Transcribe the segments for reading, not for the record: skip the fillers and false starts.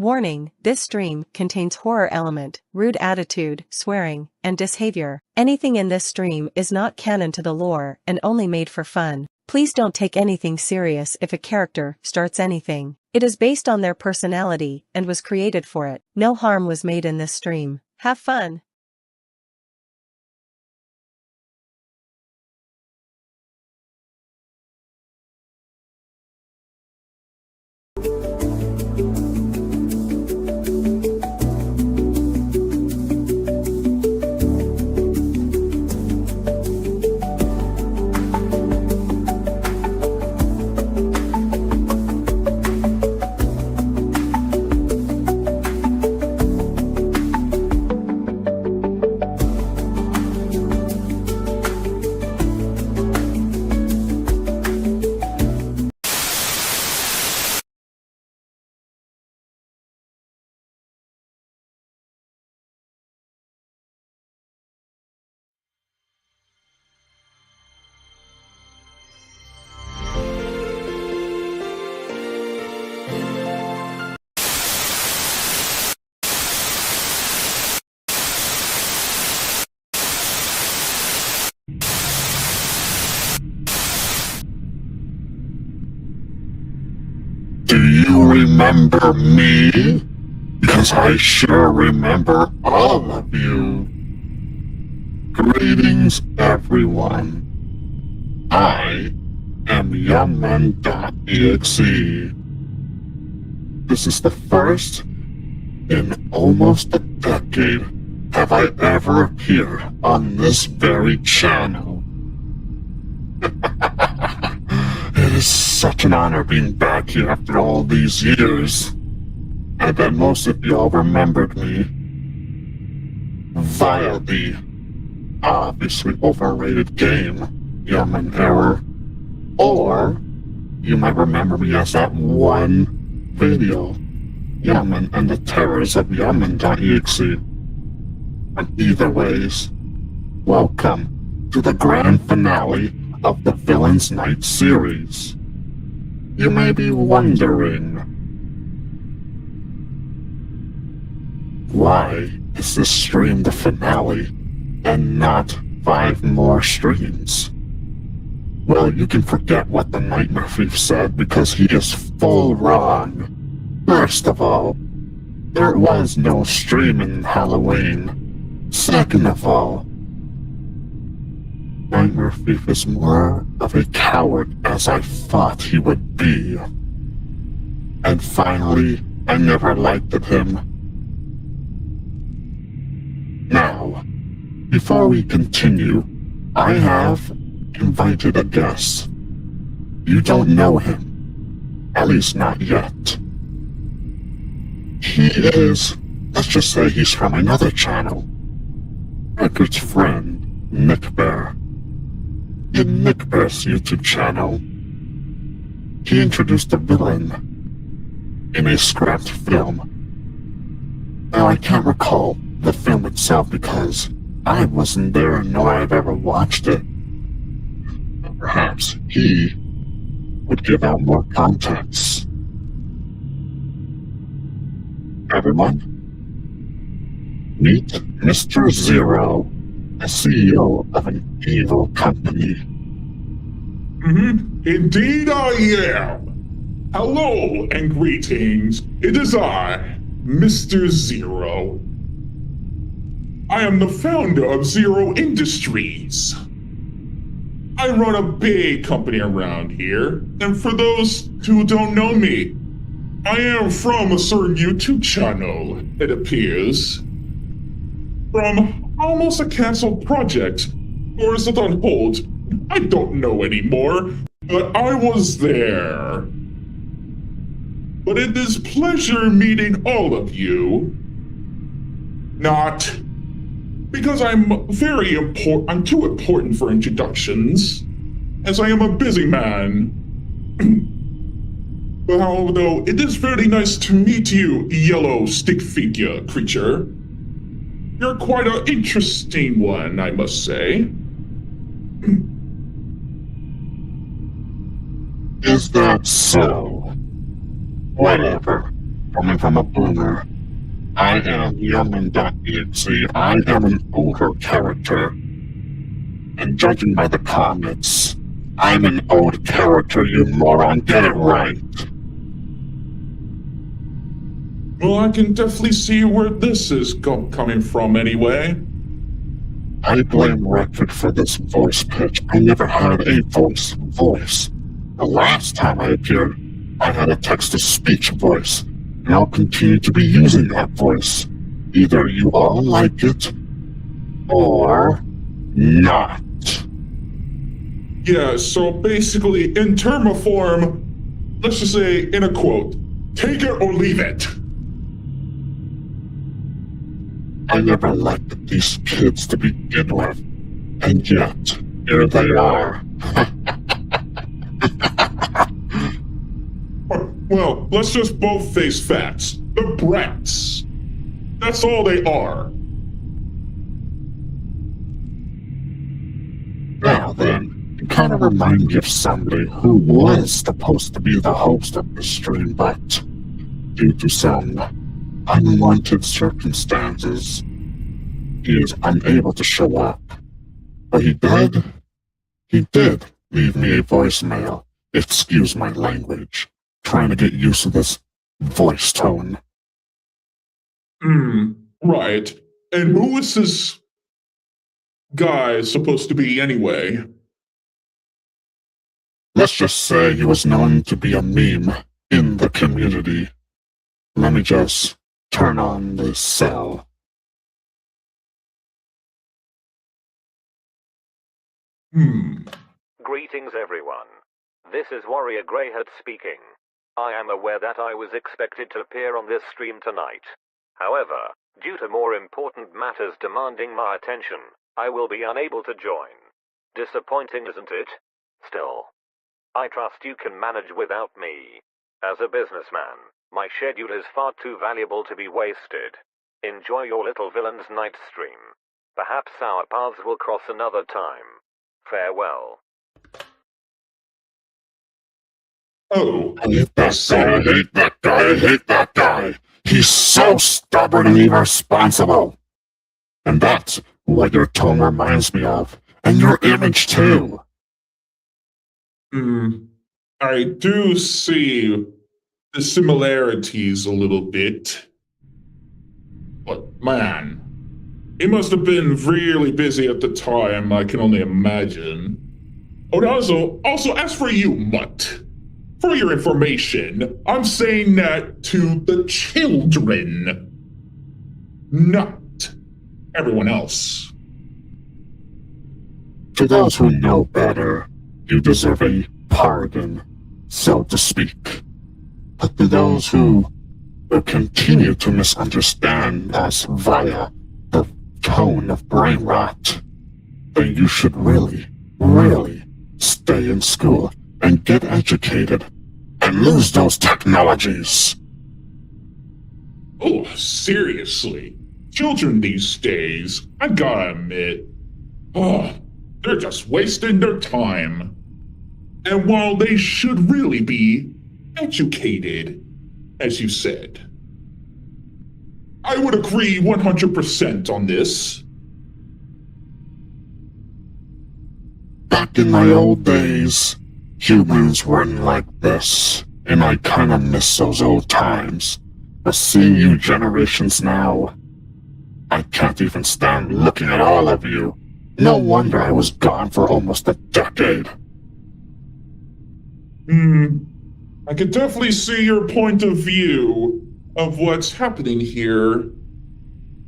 Warning, this stream contains horror element, rude attitude, swearing, and dishavior. Anything in this stream is not canon to the lore and only made for fun. Please don't take anything serious if a character starts anything. It is based on their personality and was created for it. No harm was made in this stream. Have fun! Do you remember me? Because I sure remember all of you. Greetings, everyone. I am Yimen.exe. This is the first in almost a decade have I ever appeared on this very channel. It is such an honor being back here after all these years. I bet most of y'all remembered me via the obviously overrated game, Yimen.exe. Or you might remember me as that one video, Yimen and the Terrors of Yimen.exe. But either ways, welcome to the grand finale of the Villain's Night series. You may be wondering, why is this stream the finale and not 5 more streams? Well, you can forget what the Nightmare Thief said because he is full wrong. First of all, there was no stream in Halloween. Second of all, Nightmare Thief is more of a coward as I thought he would be. And finally, I never liked him. Now, before we continue, I have invited a guest. You don't know him, at least not yet. He is, let's just say he's from another channel. Record's friend, Nick Bear. In Nick Bear's YouTube channel, he introduced a villain in a scrapped film. Now I can't recall the film itself because I wasn't there nor I've ever watched it. Perhaps he would give out more context. Everyone, meet Mr. Zero, a CEO of an evil company. Indeed I am. Hello and greetings. It is I, Mr. Zero. I am the founder of Zero Industries. I run a big company around here, and for those who don't know me, I am from a certain YouTube channel, it appears. From almost a cancelled project, or is it on hold? I don't know anymore, but I was there. But it is pleasure meeting all of you. Not because I'm I'm too important for introductions, as I am a busy man. But although it is very nice to meet you, yellow stick figure creature. You're quite an interesting one, I must say. Is that so? Whatever. coming from a boomer. I am Yimen.exe. I am an older character. And judging by the comments, I'm an old character, you moron. Get it right. Well, I can definitely see where this is coming from anyway. I blame Record for this voice pitch. I never had a voice. The last time I appeared, I had a text-to-speech voice, and I'll continue to be using that voice. Either you all like it, or not. Yeah, so basically, in term of form, let's just say, in a quote, take it or leave it. I never liked these kids to begin with, and yet, here they are. Well, let's just both face facts. They're brats. That's all they are. Now then, you kind of remind me of somebody who was supposed to be the host of the stream, but due to some unwanted circumstances, he is unable to show up. But he did leave me a voicemail. Excuse my language. Trying to get used to this voice tone. Right. And who is this guy supposed to be anyway? Let's just say he was known to be a meme in the community. Let me just turn on this cell. Greetings, everyone. This is Warrior Greyhead speaking. I am aware that I was expected to appear on this stream tonight. However, due to more important matters demanding my attention, I will be unable to join. Disappointing, isn't it? Still, I trust you can manage without me. As a businessman, my schedule is far too valuable to be wasted. Enjoy your little villain's night stream. Perhaps our paths will cross another time. Farewell. Oh, I hate that guy. He's so stubborn and irresponsible. And that's what your tone reminds me of. And your image too. I do see the similarities a little bit. But man, he must have been really busy at the time, I can only imagine. Oh, and also, as for you, Mutt, for your information, I'm saying that to the children, not everyone else. To those who know better, you deserve a pardon, so to speak. But to those who will continue to misunderstand us via the tone of brain rot, then you should really stay in school and get educated and lose those technologies. Oh, seriously. Children these days, I gotta admit, they're just wasting their time. And while they should really be educated, as you said, I would agree 100% on this. Back in my old days, humans weren't like this, and I kinda miss those old times. But seeing you generations now, I can't even stand looking at all of you. No wonder I was gone for almost a decade. I can definitely see your point of view of what's happening here,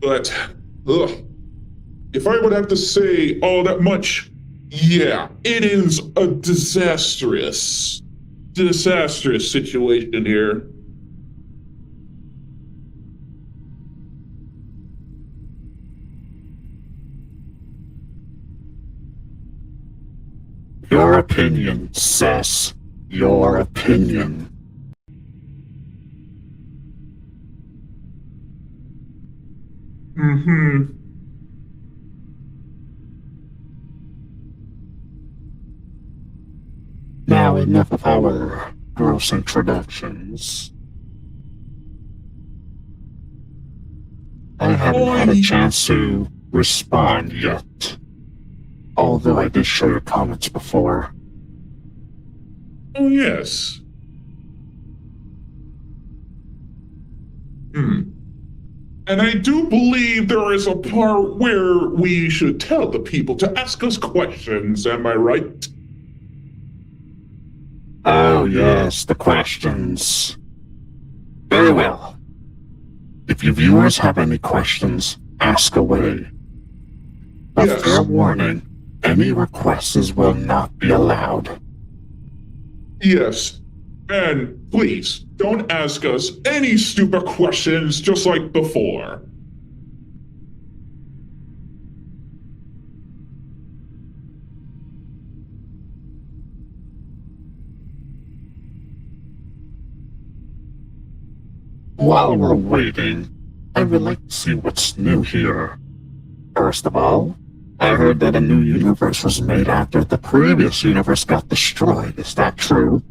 but, if I would have to say all that much, yeah, it is a disastrous situation here. Your opinion, sis. Your opinion. Now enough of our gross introductions. I haven't had a chance to respond yet. Although I did show your comments before. Oh, yes. And I do believe there is a part where we should tell the people to ask us questions, am I right? Oh yes, the questions. Very well. If you viewers have any questions, ask away. But Yes. fair warning, any requests will not be allowed. Yes. And please, don't ask us any stupid questions just like before. While we're waiting, I would like to see what's new here. First of all, I heard that a new universe was made after the previous universe got destroyed. Is that true?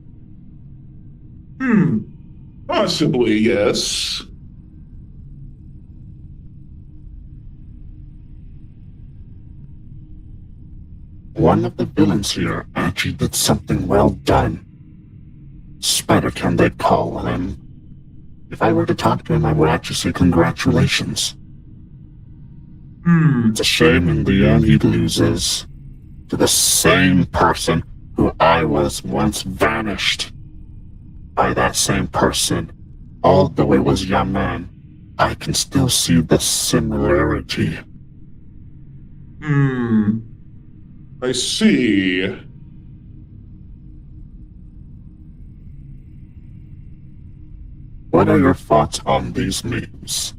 Possibly, yes. One of the villains here actually did something well done. Spider-Can, they call him. If I were to talk to him, I would actually say congratulations. It's a shame in the end he loses to the same person who I was once vanished by that same person. Although it was Yimen, I can still see the similarity. I see. What are your thoughts on these memes?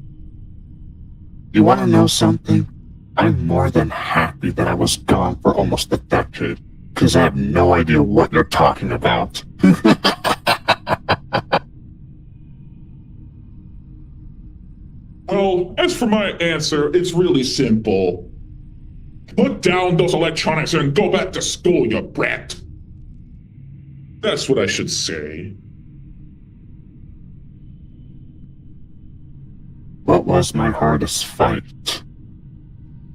You want to know something? I'm more than happy that I was gone for almost a decade, because I have no idea what you're talking about. Well, as for my answer, it's really simple. Put down those electronics and go back to school, you brat. That's what I should say. What was my hardest fight?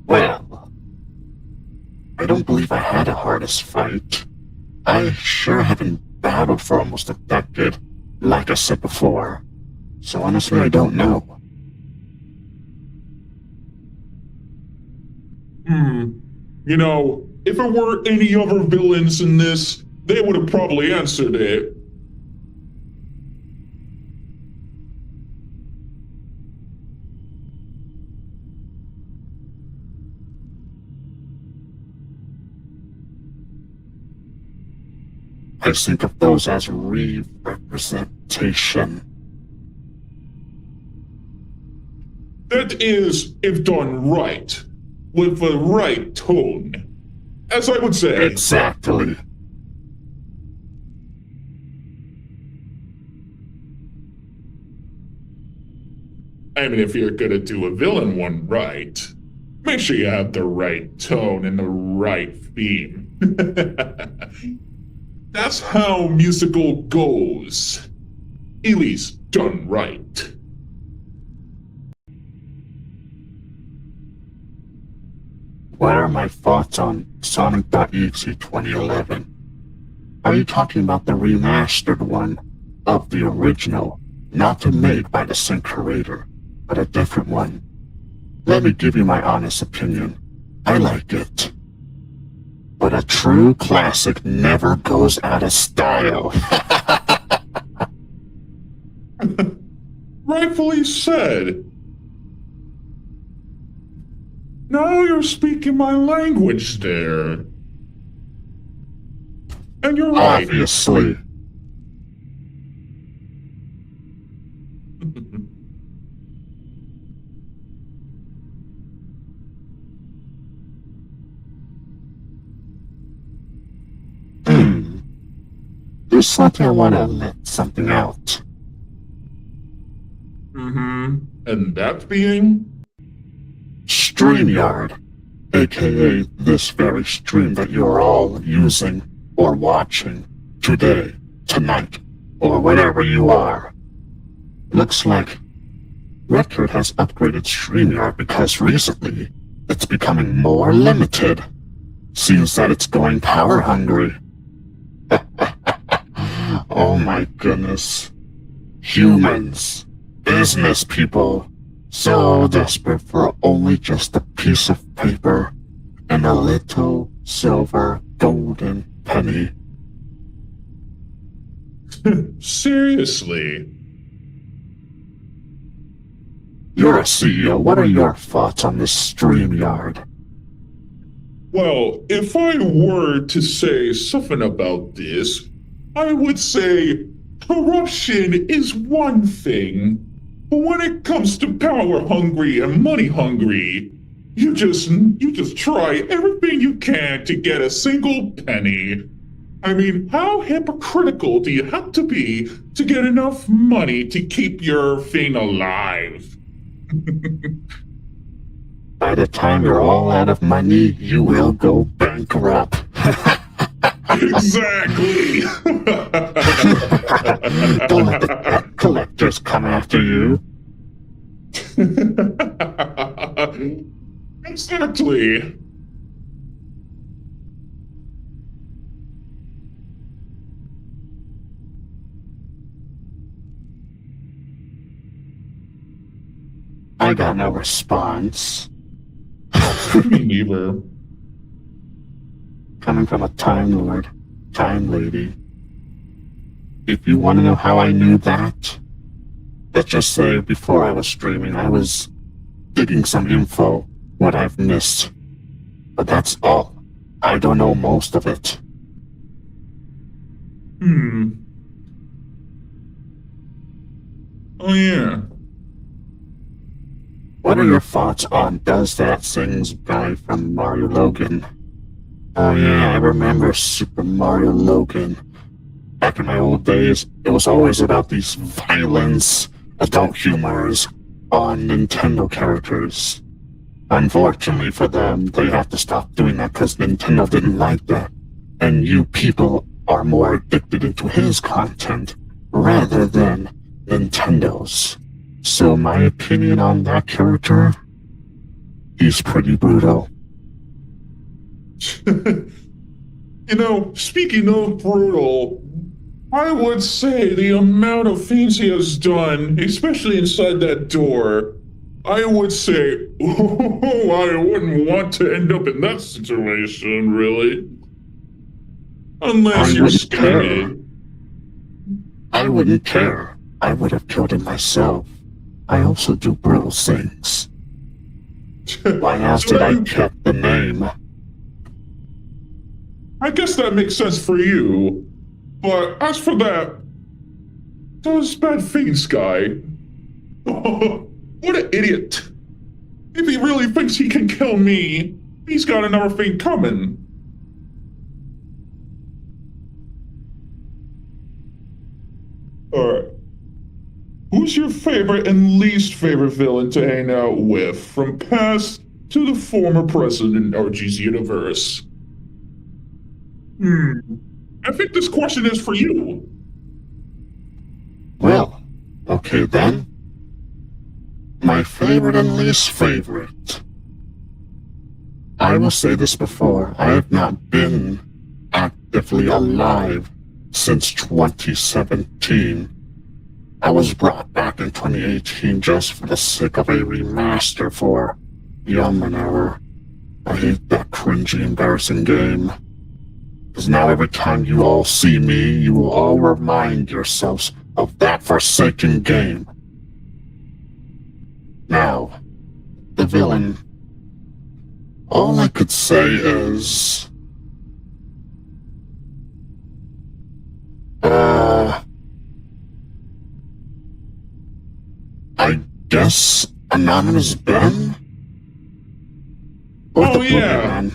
Well, I don't believe I had a hardest fight. I sure haven't battled for almost a decade, like I said before. So honestly, I don't know. You know, if there were any other villains in this, they would have probably answered it. I think of those as re-representation. That is, if done right, with the right tone. As I would say. Exactly. I mean, if you're gonna do a villain one right, make sure you have the right tone and the right theme. That's how musical goes. At least done right. What are my thoughts on Sonic.exe 2011? Are you talking about the remastered one of the original, not made by the same creator, but a different one? Let me give you my honest opinion. I like it. But a true classic never goes out of style. Rightfully said. Now you're speaking my language there. And you're right. Obviously. There's something I want to let something out. And that being? Streamyard, aka this very stream that you're all using or watching today, tonight, or wherever you are. Looks like Record has upgraded Streamyard because recently it's becoming more limited. Seems that it's going power hungry. Oh my goodness. Humans, business people, so desperate for only just a piece of paper and a little silver golden penny. Seriously? You're a CEO. What are your thoughts on this Streamyard? Well, if I were to say something about this, I would say corruption is one thing, but when it comes to power hungry and money hungry, you just try everything you can to get a single penny. I mean, how hypocritical do you have to be to get enough money to keep your thing alive? By the time you're all out of money, you will go bankrupt. Exactly! Don't let the debt collectors come after you. Exactly! I got no response. Me neither. Coming from a Time Lord, Time Lady. If you want to know how I knew that, let's just say before I was streaming, I was digging some info, what I've missed. But that's all. I don't know most of it. Oh yeah. What are your thoughts on Does That Sings guy from Mario Logan? Oh yeah, I remember Super Mario Logan. Back in my old days, it was always about these violence, adult humors on Nintendo characters. Unfortunately for them, they have to stop doing that because Nintendo didn't like that. And you people are more addicted into his content rather than Nintendo's. So my opinion on that character, he's pretty brutal. You know, speaking of brutal, I would say the amount of things he has done, especially inside that door, I would say, oh, I wouldn't want to end up in that situation, really. Unless you're scared. I wouldn't care. I would have killed him myself. I also do brutal things. Why else did I keep the name? I guess that makes sense for you. But as for that, those bad things guy. What an idiot. If he really thinks he can kill me, he's got another thing coming. Alright. Who's your favorite and least favorite villain to hang out with, from past to the former president of RG's universe? I think this question is for you. Well, okay then. My favorite and least favorite. I will say this before, I have not been actively alive since 2017. I was brought back in 2018 just for the sake of a remaster for Yimen.exe. I hate that cringy, embarrassing game. Because now every time you all see me, you will all remind yourselves of that forsaken game. Now, the villain. All I could say is... I guess Anonymous Ben? Oh yeah!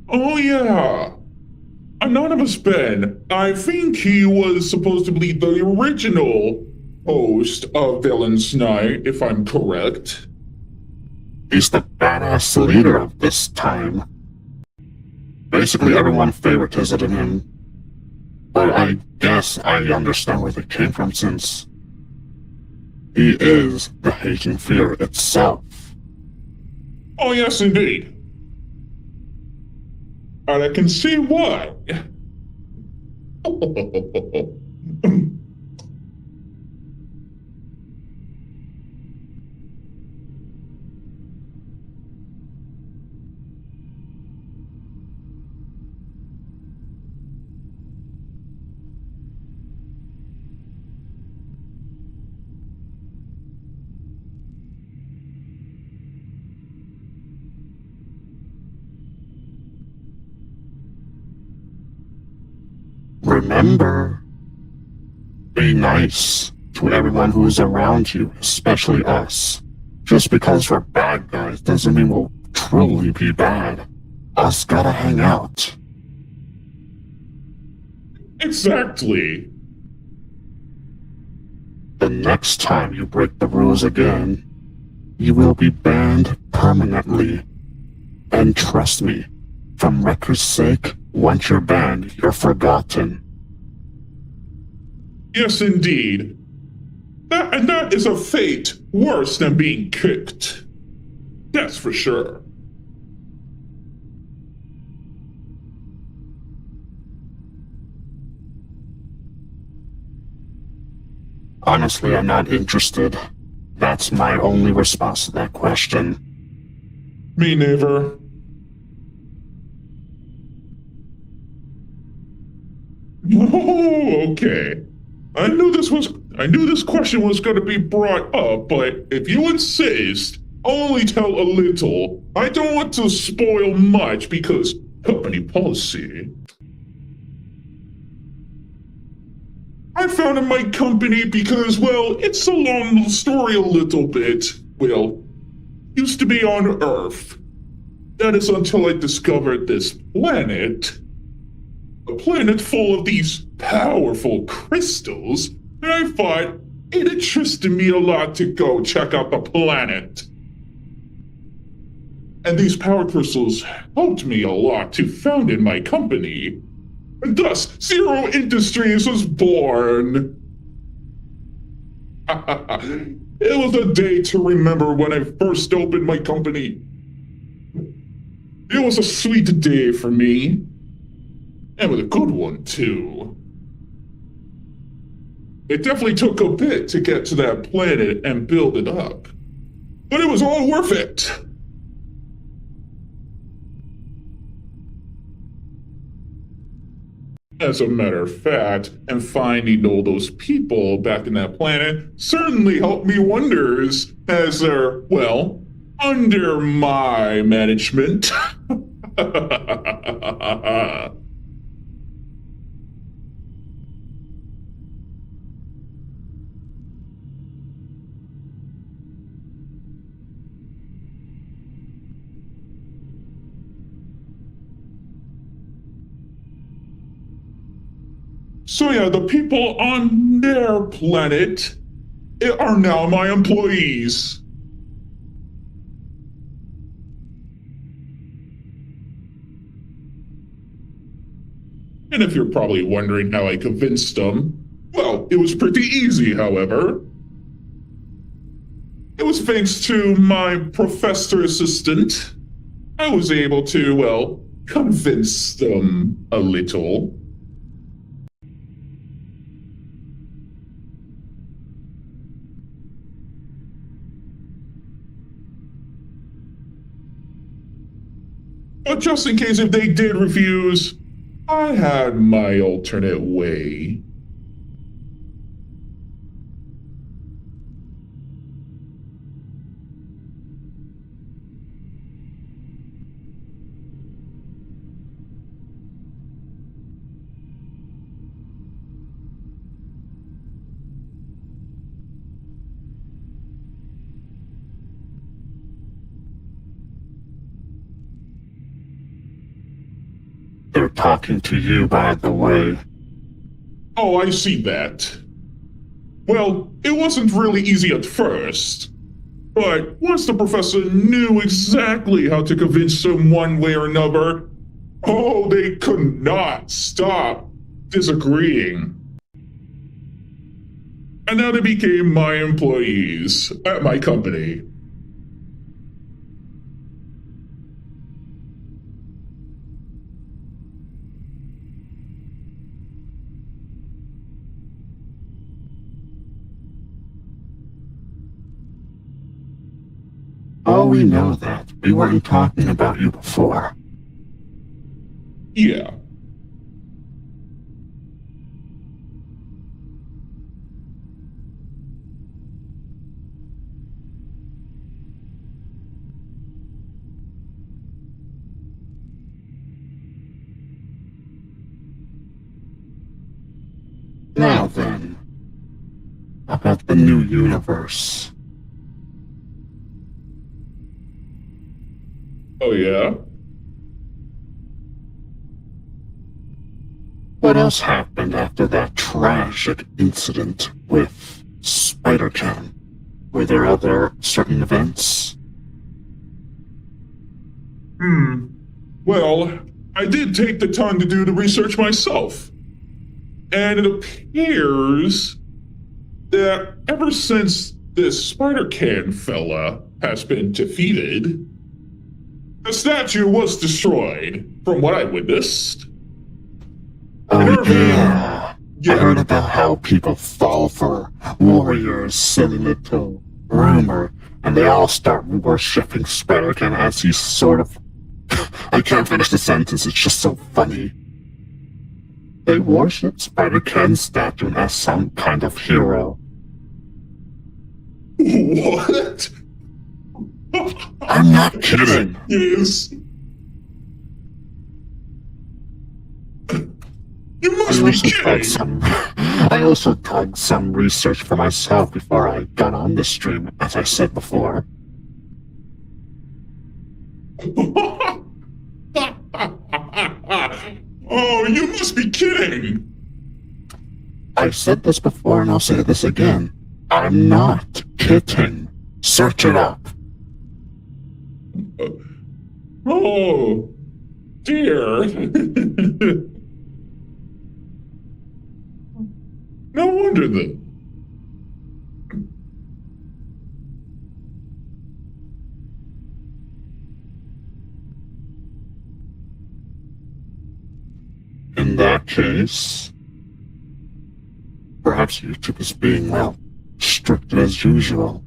Oh yeah! Anonymous Ben, I think he was supposed to be the original host of Villain's Night, if I'm correct. He's the badass leader of this time. Basically everyone favorited him. But I guess I understand where they came from since He is the hating fear itself. Oh, yes, indeed. And I can see why. Remember, be nice to everyone who is around you, especially us. Just because we're bad guys doesn't mean we'll truly be bad. Us gotta hang out. Exactly. The next time you break the rules again, you will be banned permanently. And trust me, from record's sake, once you're banned, you're forgotten. Yes, indeed. And that is a fate worse than being kicked. That's for sure. Honestly, I'm not interested. That's my only response to that question. Me neither. Oh, okay. I knew this question was going to be brought up, but if you insist, only tell a little. I don't want to spoil much because company policy. I founded my company because, well, it's a long story a little bit. Well, used to be on Earth. That is until I discovered this planet. A planet full of these powerful crystals, and I thought it interested me a lot to go check out the planet. And these power crystals helped me a lot to found my company. And thus, Zero Industries was born. It was a day to remember when I first opened my company. It was a sweet day for me. And with a good one, too. It definitely took a bit to get to that planet and build it up. But it was all worth it. As a matter of fact, and finding all those people back in that planet certainly helped me wonders as they're, well, under my management. So yeah, the people on their planet are now my employees. And if you're probably wondering how I convinced them, well, it was pretty easy, however. It was thanks to my professor assistant. I was able to, well, convince them a little. But just in case if they did refuse, I had my alternate way. They're talking to you, by the way. Oh, I see that. Well, it wasn't really easy at first. But once the professor knew exactly how to convince them one way or another, oh, they could not stop disagreeing. and now they became my employees at my company. Oh, we know that. We weren't talking about you before. Yeah. Now then, about the new universe. Oh, yeah? What else happened after that tragic incident with Spider-Can? Were there other certain events? Well, I did take the time to do the research myself. And it appears that ever since this Spider-Can fella has been defeated, the statue was destroyed, from what I witnessed. Oh yeah. I heard about how people fall for Warrior's silly little rumor, and they all start worshipping Spider-Can as he's sort of... I can't finish the sentence, it's just so funny. They worship Spider-Can's statue as some kind of hero. What? I'm not kidding. Yes. You must be kidding. I also dug some research for myself before I got on the stream, as I said before. Oh, you must be kidding! I've said this before and I'll say this again. I'm not kidding. Search it up. Oh, dear. No wonder then. In that case, perhaps YouTube is being, well, strict as usual.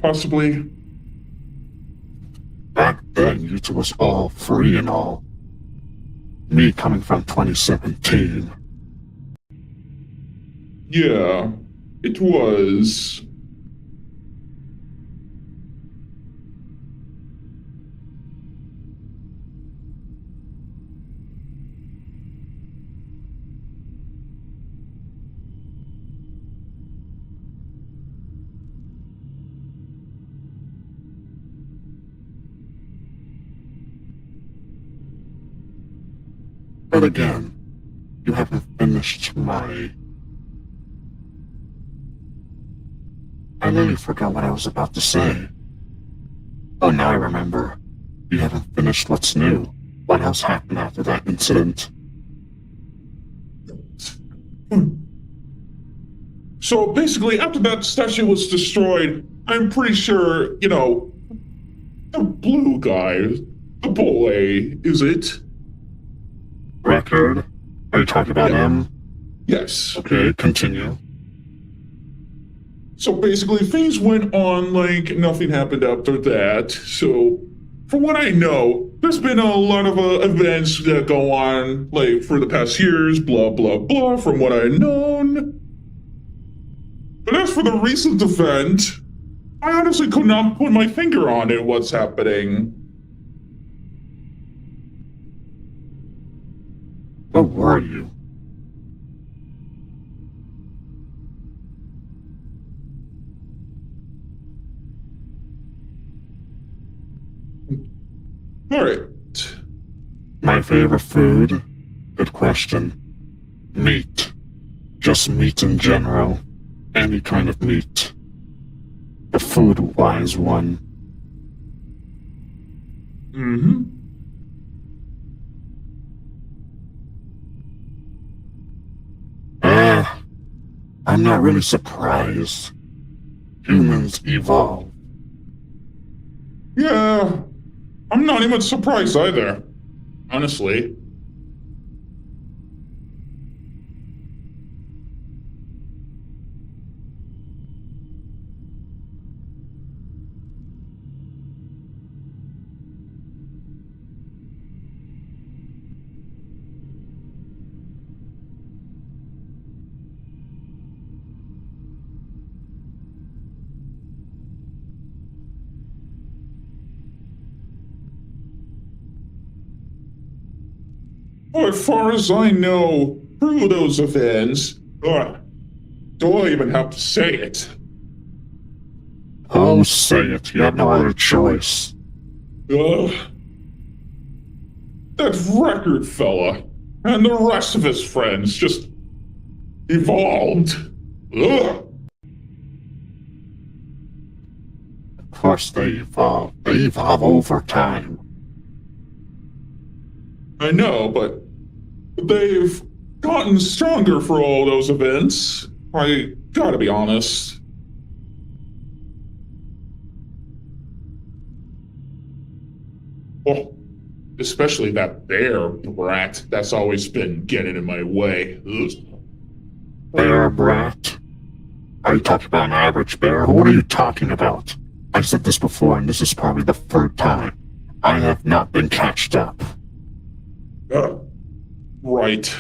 Possibly. Back then, YouTube was all free and all. Me coming from 2017. Yeah, it was. But again, you haven't finished my... I nearly forgot what I was about to say. Oh, now I remember. You haven't finished what's new. What else happened after that incident? So basically, after that statue was destroyed, I'm pretty sure, you know, the blue guy, the boy, is it? Record? Are you talking about him? Yes. Okay, continue. So basically, things went on like nothing happened after that. So, from what I know, there's been a lot of events that go on, like, for the past years, blah, blah, blah, from what I've known. But as for the recent event, I honestly could not put my finger on it, what's happening. Where were you? Alright. My favorite food? Good question. Meat. Just meat in general. Any kind of meat. The food-wise one. I'm not really surprised. Humans evolve. Yeah, I'm not even surprised either, honestly. As far as I know, through those events, do I even have to say it? Oh, say it. You have no other choice. That record fella and the rest of his friends just evolved. Ugh. Of course they evolve. They evolve over time. I know, but they've gotten stronger for all those events. I gotta be honest. Oh, especially that bear brat that's always been getting in my way. Ugh. Bear brat? Are you talking about an average bear? What are you talking about? I've said this before, and this is probably the third time. I have not been catched up. Right.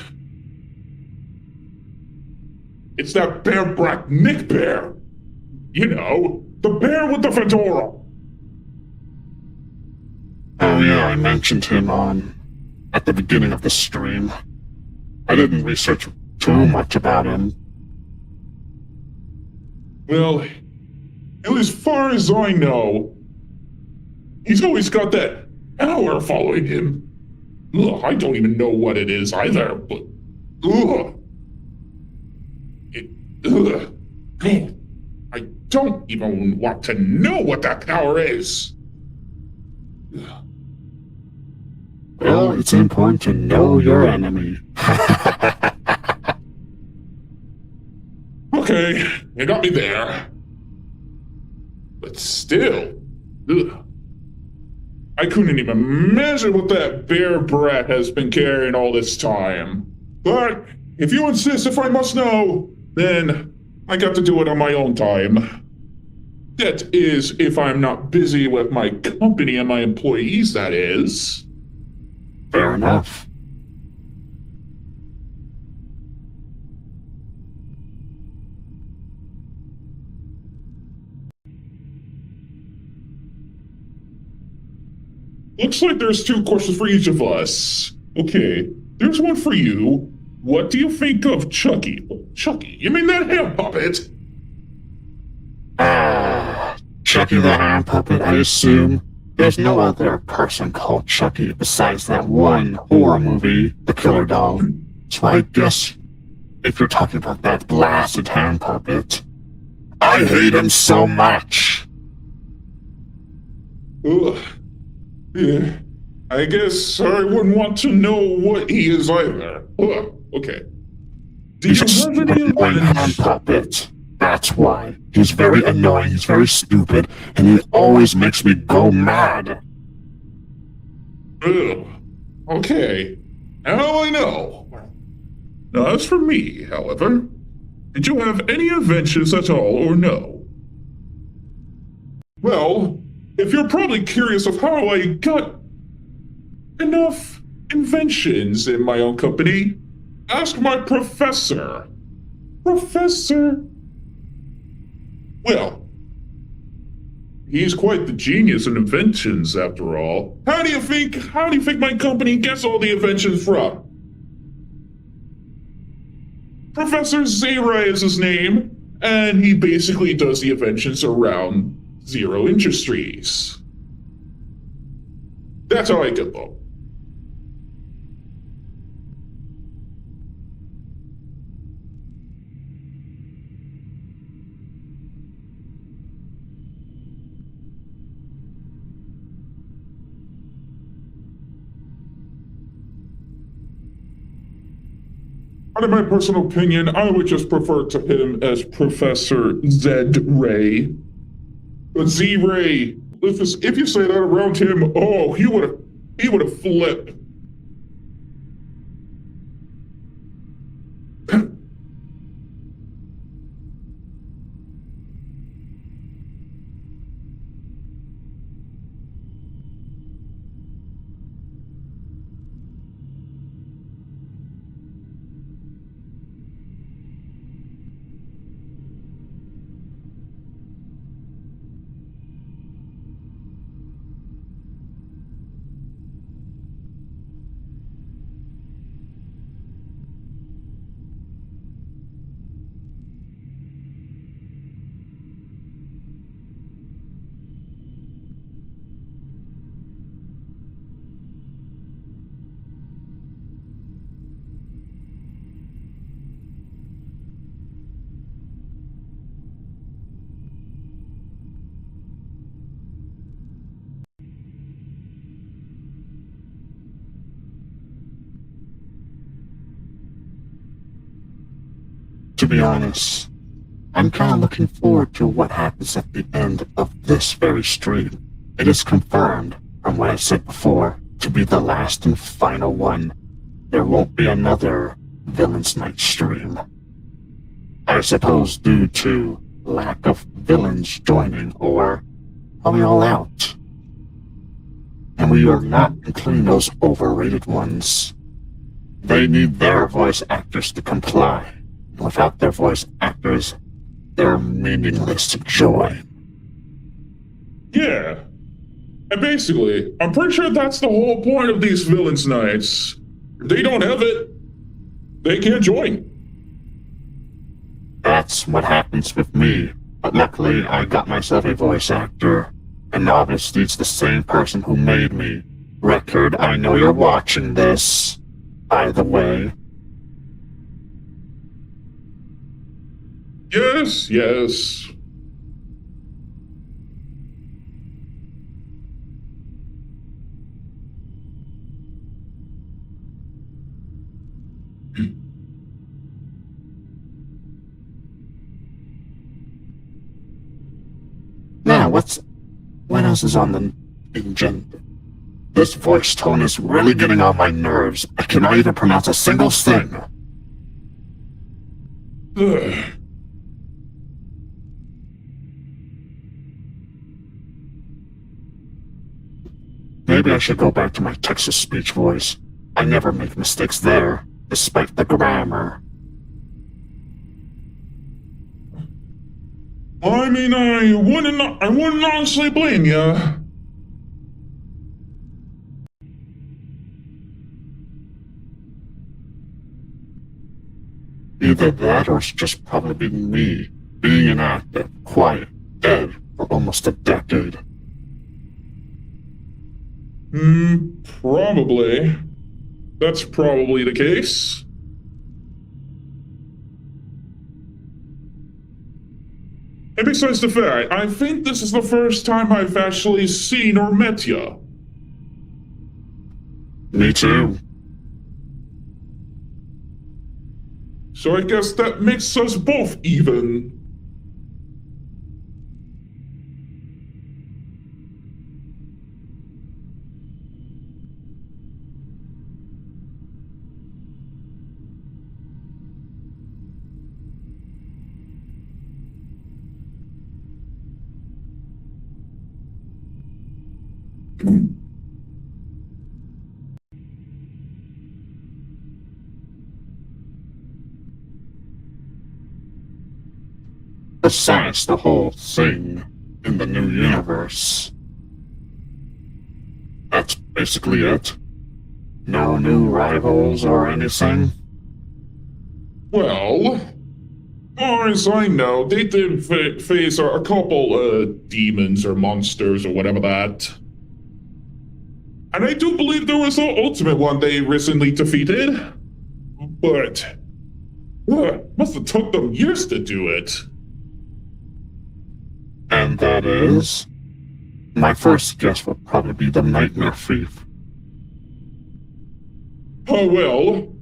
It's that bear brat Nick Bear. You know, the bear with the fedora. Oh yeah, I mentioned him at the beginning of the stream. I didn't research too much about him. Well, as far as I know, he's always got that hour following him. Ugh, I don't even know what it is either, but ugh. Ugh. I don't even want to know what that power is. Well, it's important to know your enemy. Okay, you got me there. But still, ugh. I couldn't even imagine what that bear brat has been carrying all this time. But if you insist, if I must know, then I got to do it on my own time. That is, if I'm not busy with my company and my employees, that is. Fair enough. Looks like there's 2 questions for each of us. Okay, there's one for you. What do you think of Chucky? Chucky, you mean that hand puppet? Chucky the hand puppet, I assume. There's no other person called Chucky besides that one horror movie, The Killer Doll. So I guess if you're talking about that blasted hand puppet, I hate him so much. Ugh. Yeah, I guess I wouldn't want to know what he is either. Ugh, okay. Do you He's a have any annoying hand puppet. That's why. He's very annoying, he's very stupid, and he always makes me go mad. Ugh. Okay. Now I know. Now, as for me, however, did you have any inventions at all or no? Well, if you're probably curious of how I got enough inventions in my own company, ask my professor. Professor? Well, he's quite the genius in inventions, after all. How do you think my company gets all the inventions from? Professor Zera is his name, and he basically does the inventions around Zero Industries. That's how I get them. in my personal opinion, I would just prefer to him as Professor Z Ray. But Z Ray, if you say that around him, oh, he would have flipped. To be honest, I'm kinda looking forward to what happens at the end of this very stream. It is confirmed, from what I said before, to be the last and final one. There won't be another Villains Night stream. I suppose due to lack of villains joining or coming all out. And we are not including those overrated ones. They need their voice actors to comply. Without their voice actors, they're meaningless to join. Yeah. And basically, I'm pretty sure that's the whole point of these Villains Nights. If they don't have it, they can't join. That's what happens with me. But luckily, I got myself a voice actor. And obviously it's the same person who made me. Record, I know you're watching this. By the way. Yes, yes. Now, what else is on the agenda? This voice tone is really getting on my nerves. I cannot even pronounce a single thing. Ugh. Maybe I should go back to my Texas speech voice. I never make mistakes there, despite the grammar. I mean, I wouldn't honestly blame you. Either that or it's just probably me, being inactive, quiet, dead for almost a decade. Probably. That's probably the case. And besides the fact, I think this is the first time I've actually seen or met you. Me too. So I guess that makes us both even. Besides the whole thing in the new universe. That's basically it. No new rivals or anything? Well, far as I know, they did face a couple demons or monsters or whatever that. And I do believe there was the ultimate one they recently defeated. But must have took them years to do it. And that is? My first guess would probably be the Nightmare Thief. Oh well.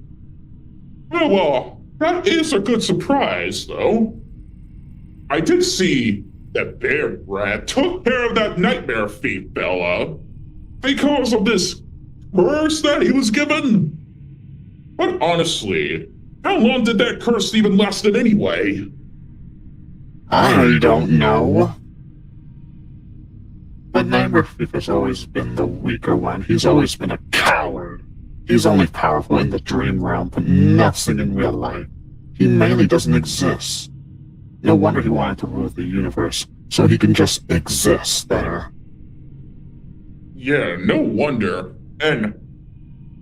Oh, well, that is a good surprise, though. I did see that Bear Brat took care of that nightmare thief, Bella, because of this curse that he was given. But honestly, how long did that curse even last anyway? I don't know. The Nightmare Thief has always been the weaker one. He's always been a coward. He's only powerful in the dream realm, but nothing in real life. He mainly doesn't exist. No wonder he wanted to rule the universe, so he can just exist there. Yeah, no wonder. And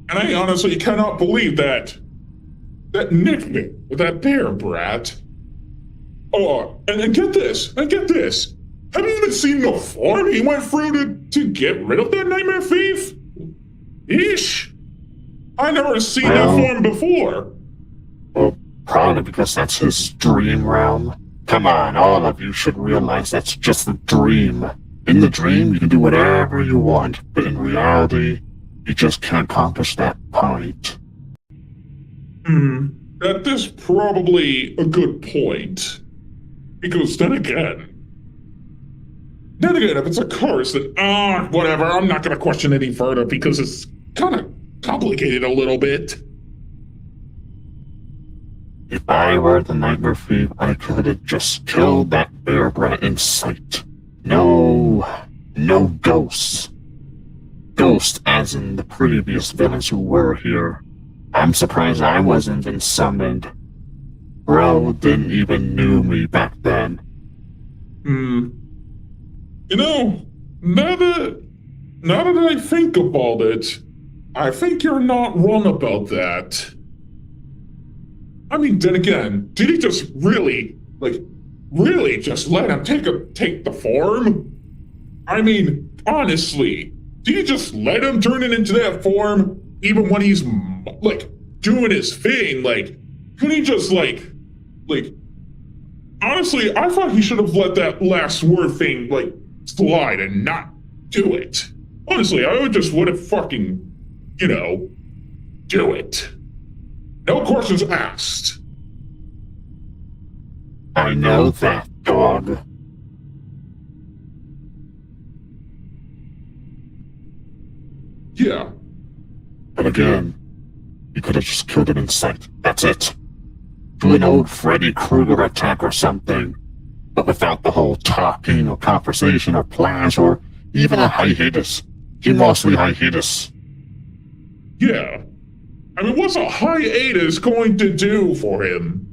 I honestly cannot believe that nickname with that Bear Brat. Oh, and get this, Have you even seen the form he went through to get rid of that Nightmare Thief? Eesh. I never seen that form before. Well, probably because that's his dream realm. Come on, all of you should realize that's just a dream. In the dream, you can do whatever you want, but in reality, you just can't accomplish that point. That is probably a good point. Because then again, if it's a curse, then, whatever, I'm not gonna question any further because it's kind of complicated a little bit. If I were the Nightmare Thief, I could have just killed that Bear Brat in sight. No ghosts. Ghosts as in the previous villains who were here. I'm surprised I wasn't even summoned. Bro didn't even knew me back then. You know, now that I think about it, I think you're not wrong about that. I mean, then again, did he just really just let him take the form? I mean, honestly, did he just let him turn it into that form, even when he's, doing his thing? Couldn't he just, honestly, I thought he should have let that last word thing, slide and not do it. Honestly, I would have fucking, do it. No questions asked. I know that, dog. Yeah. But again, you could have just killed him in sight. That's it. Do an old Freddy Krueger attack or something. But without the whole talking or conversation or plans or even a hiatus. He mostly hiatus. Yeah. I mean, what's a hiatus going to do for him?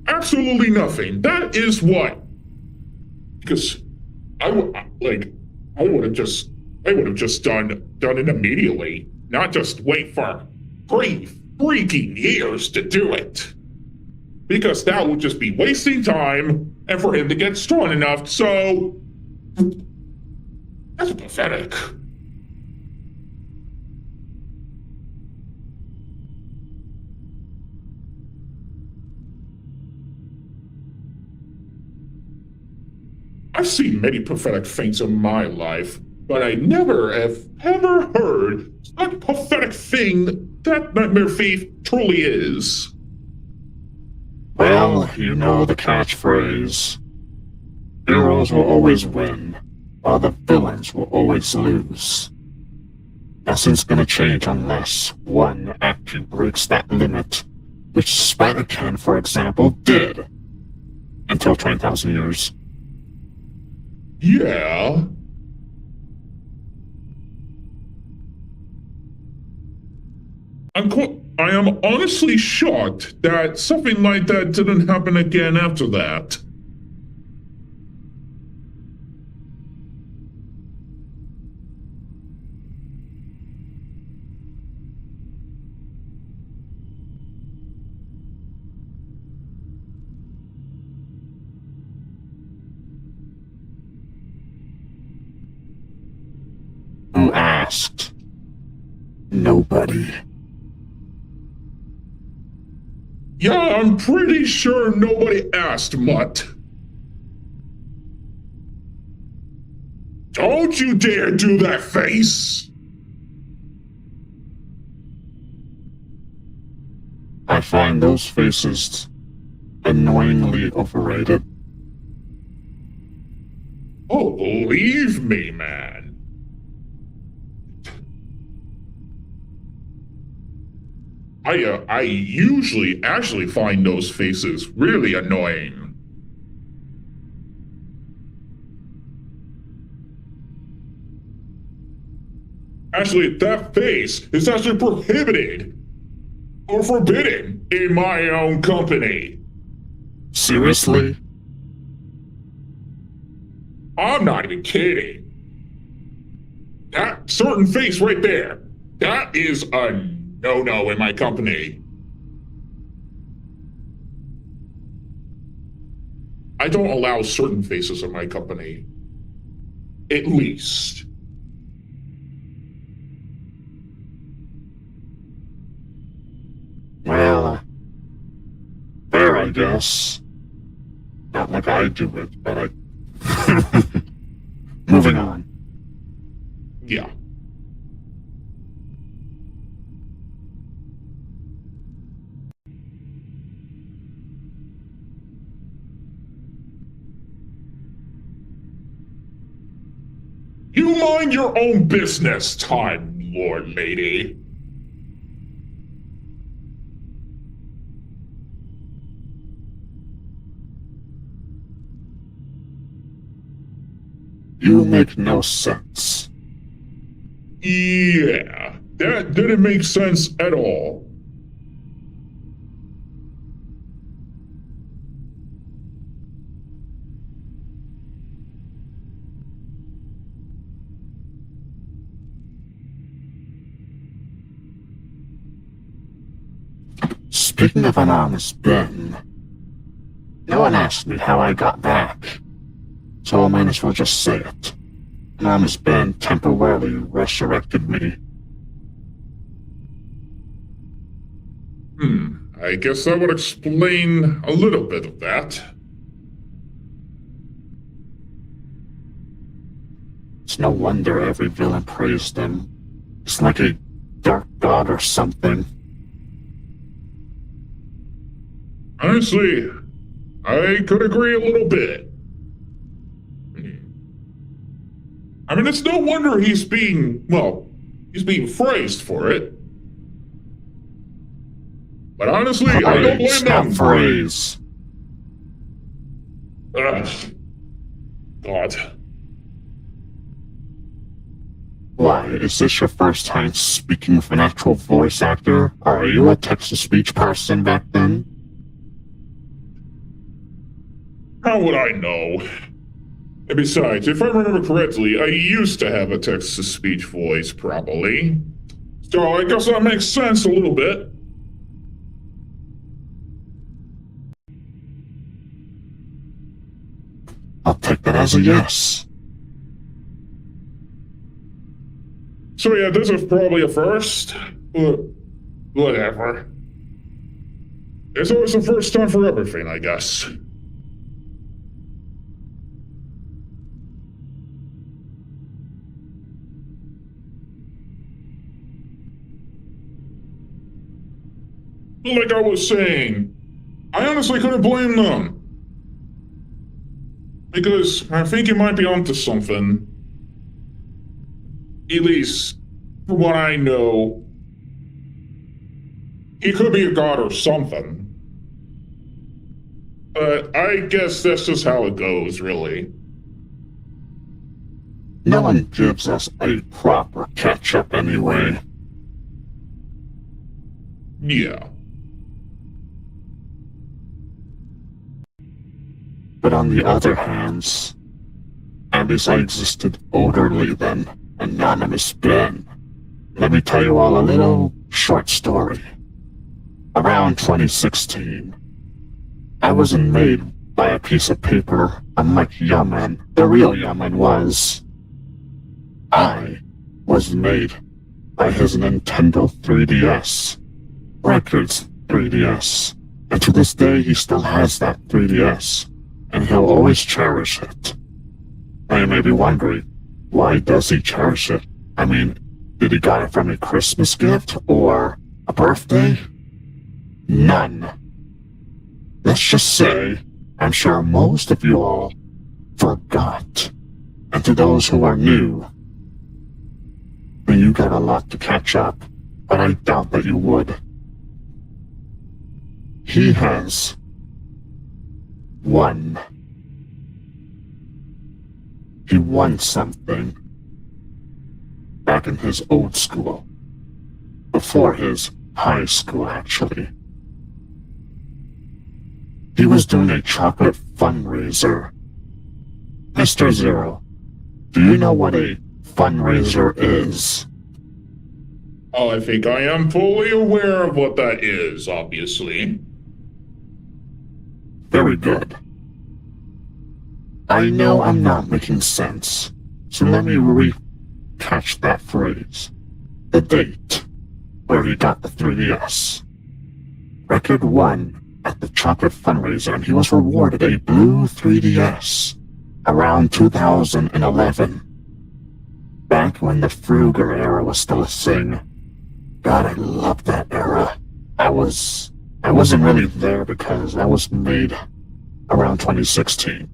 Absolutely nothing. That is what. Because I would have just done it immediately, not just wait for 3 freaking years to do it. Because that would just be wasting time and for him to get strong enough, so that's pathetic. I've seen many pathetic things in my life, but I never have ever heard such pathetic thing that Nightmare Thief truly is. Well, you know the catchphrase. Heroes will always win, while the villains will always lose. Nothing's gonna change unless one actually breaks that limit, which Spider-Man, for example, did. Until 20,000 years. Yeah. I am honestly shocked that something like that didn't happen again after that. Who asked? Nobody. Yeah, I'm pretty sure nobody asked, Mutt. Don't you dare do that face! I find those faces annoyingly overrated. Oh, believe me, man. I usually actually find those faces really annoying. Actually, that face is actually prohibited or forbidden in my own company. Seriously? I'm not even kidding. That certain face right there, that is a no-no in my company. I don't allow certain faces in my company. At least. Well, fair, I guess. Not like I do it, but I... Moving on. Yeah. You mind your own business, Time Lord Lady. You make no sense. Yeah, that didn't make sense at all. Speaking of an honest Ben, no one asked me how I got back, so I might as well just say it. An honest Ben temporarily resurrected me. I guess that would explain a little bit of that. It's no wonder every villain praised him. It's like a dark god or something. Honestly, I could agree a little bit. I mean, it's no wonder he's being praised for it. But honestly, I don't blame them. Phrase. Ugh. God. Why, is this your first time speaking with an actual voice actor? Or are you a text-to-speech person back then? How would I know? And besides, if I remember correctly, I used to have a text-to-speech voice, probably. So I guess that makes sense a little bit. I'll take that as a yes. So yeah, this is probably a first. Whatever. It's always the first time for everything, I guess. Like I was saying, I honestly couldn't blame them. Because I think you might be onto something. At least, from what I know, he could be a god or something. But I guess that's just how it goes, really. No one gives us a proper catch-up anyway. Yeah. But on the other hand, at least I existed olderly than Anonymous Ben. Let me tell you all a little short story. Around 2016, I wasn't made by a piece of paper, unlike Yimen, the real Yimen was. I was made by his Nintendo 3DS, Records 3DS, and to this day he still has that 3DS, and he'll always cherish it. Now you may be wondering, why does he cherish it? I mean, did he got it from a Christmas gift or a birthday? None. Let's just say, I'm sure most of you all forgot. And to those who are new, then you got a lot to catch up, but I doubt that you would. He has won. He won something back in his old school. Before his high school, actually. He was doing a chocolate fundraiser. Mr. Zero, do you know what a fundraiser is? I think I am fully aware of what that is, obviously. Very good. I know I'm not making sense, so let me catch that phrase. The date where he got the 3DS. Record won at the chocolate fundraiser, and he was rewarded a blue 3DS around 2011. Back when the Fruger era was still a thing. God, I love that era. I wasn't really there because that was made around 2016.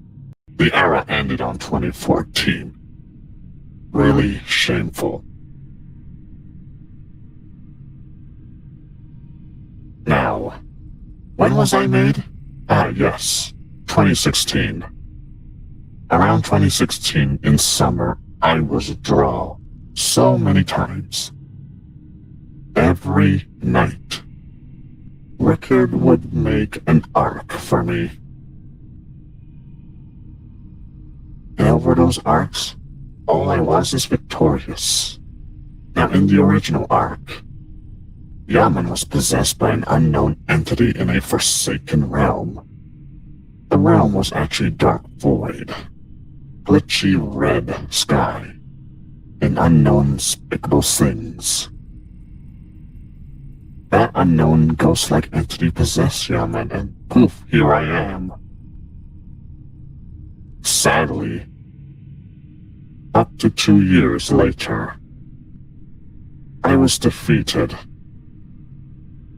The era ended on 2014. Really shameful. Now, when was I made? Yes, 2016. Around 2016, in summer, I was a draw so many times. Every night. Rickard would make an arc for me. And over those arcs, all I was is victorious. Now in the original arc, Yaman was possessed by an unknown entity in a forsaken realm. The realm was actually dark void, glitchy red sky, and unknown despicable things. That unknown ghost-like entity possessed Yaman, and poof, here I am. Sadly, up to 2 years later, I was defeated.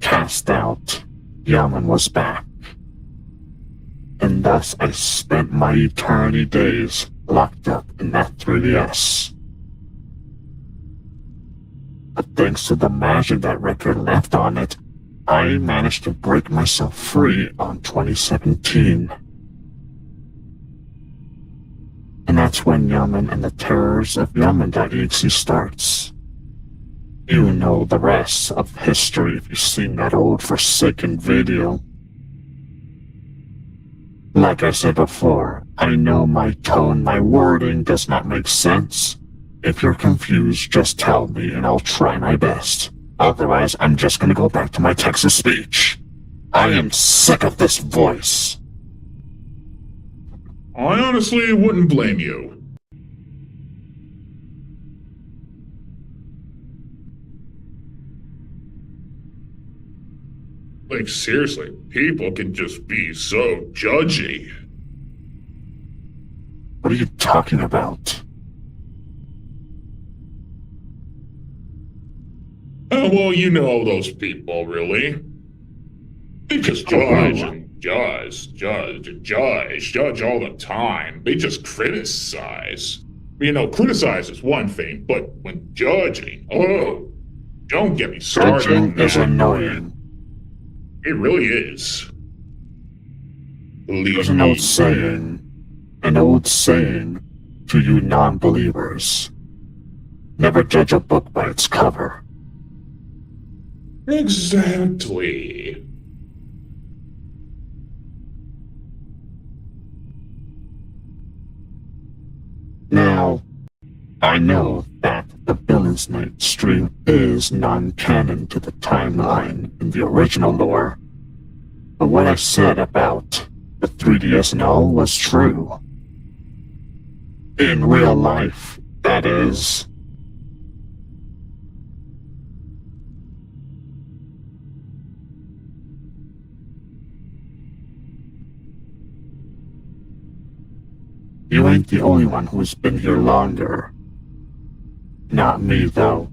Cast out, Yaman was back. And thus I spent my eternity days locked up in that 3DS. But thanks to the magic that Rickard left on it, I managed to break myself free on 2017. And that's when Yaman and the Terrors of Yimen.exe starts. You know the rest of history if you've seen that old Forsaken video. Like I said before, I know my tone, my wording does not make sense. If you're confused, just tell me and I'll try my best. Otherwise, I'm just gonna go back to my Texas speech. I am sick of this voice. I honestly wouldn't blame you. Like, seriously, people can just be so judgy. What are you talking about? Well, you know those people, really. They just judge and judge all the time. They just criticize. You know, criticize is one thing, but when judging, oh, don't get me started. Judging is annoying. It really is. Believe There's me. an old saying to you non-believers. Never judge a book by its cover. Exactly. Now, I know that the Villains Night stream is non-canon to the timeline in the original lore, but what I said about the 3DS and all was true. In real life, that is. You ain't the only one who's been here longer. Not me, though.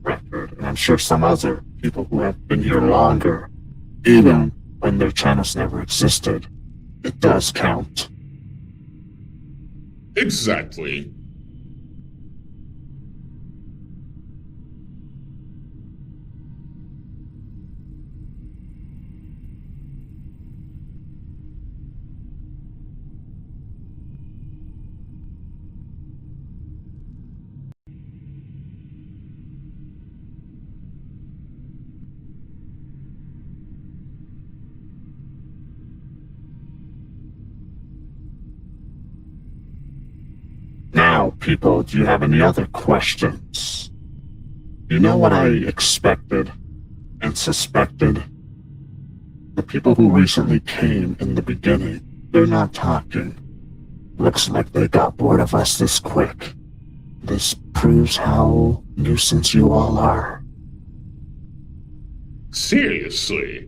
Record, and I'm sure some other people who have been here longer Even when their channels never existed, it does count. Exactly. Now, people, do you have any other questions? You know what I expected and suspected? The people who recently came in the beginning, they're not talking. Looks like they got bored of us this quick. This proves how nuisance you all are. Seriously?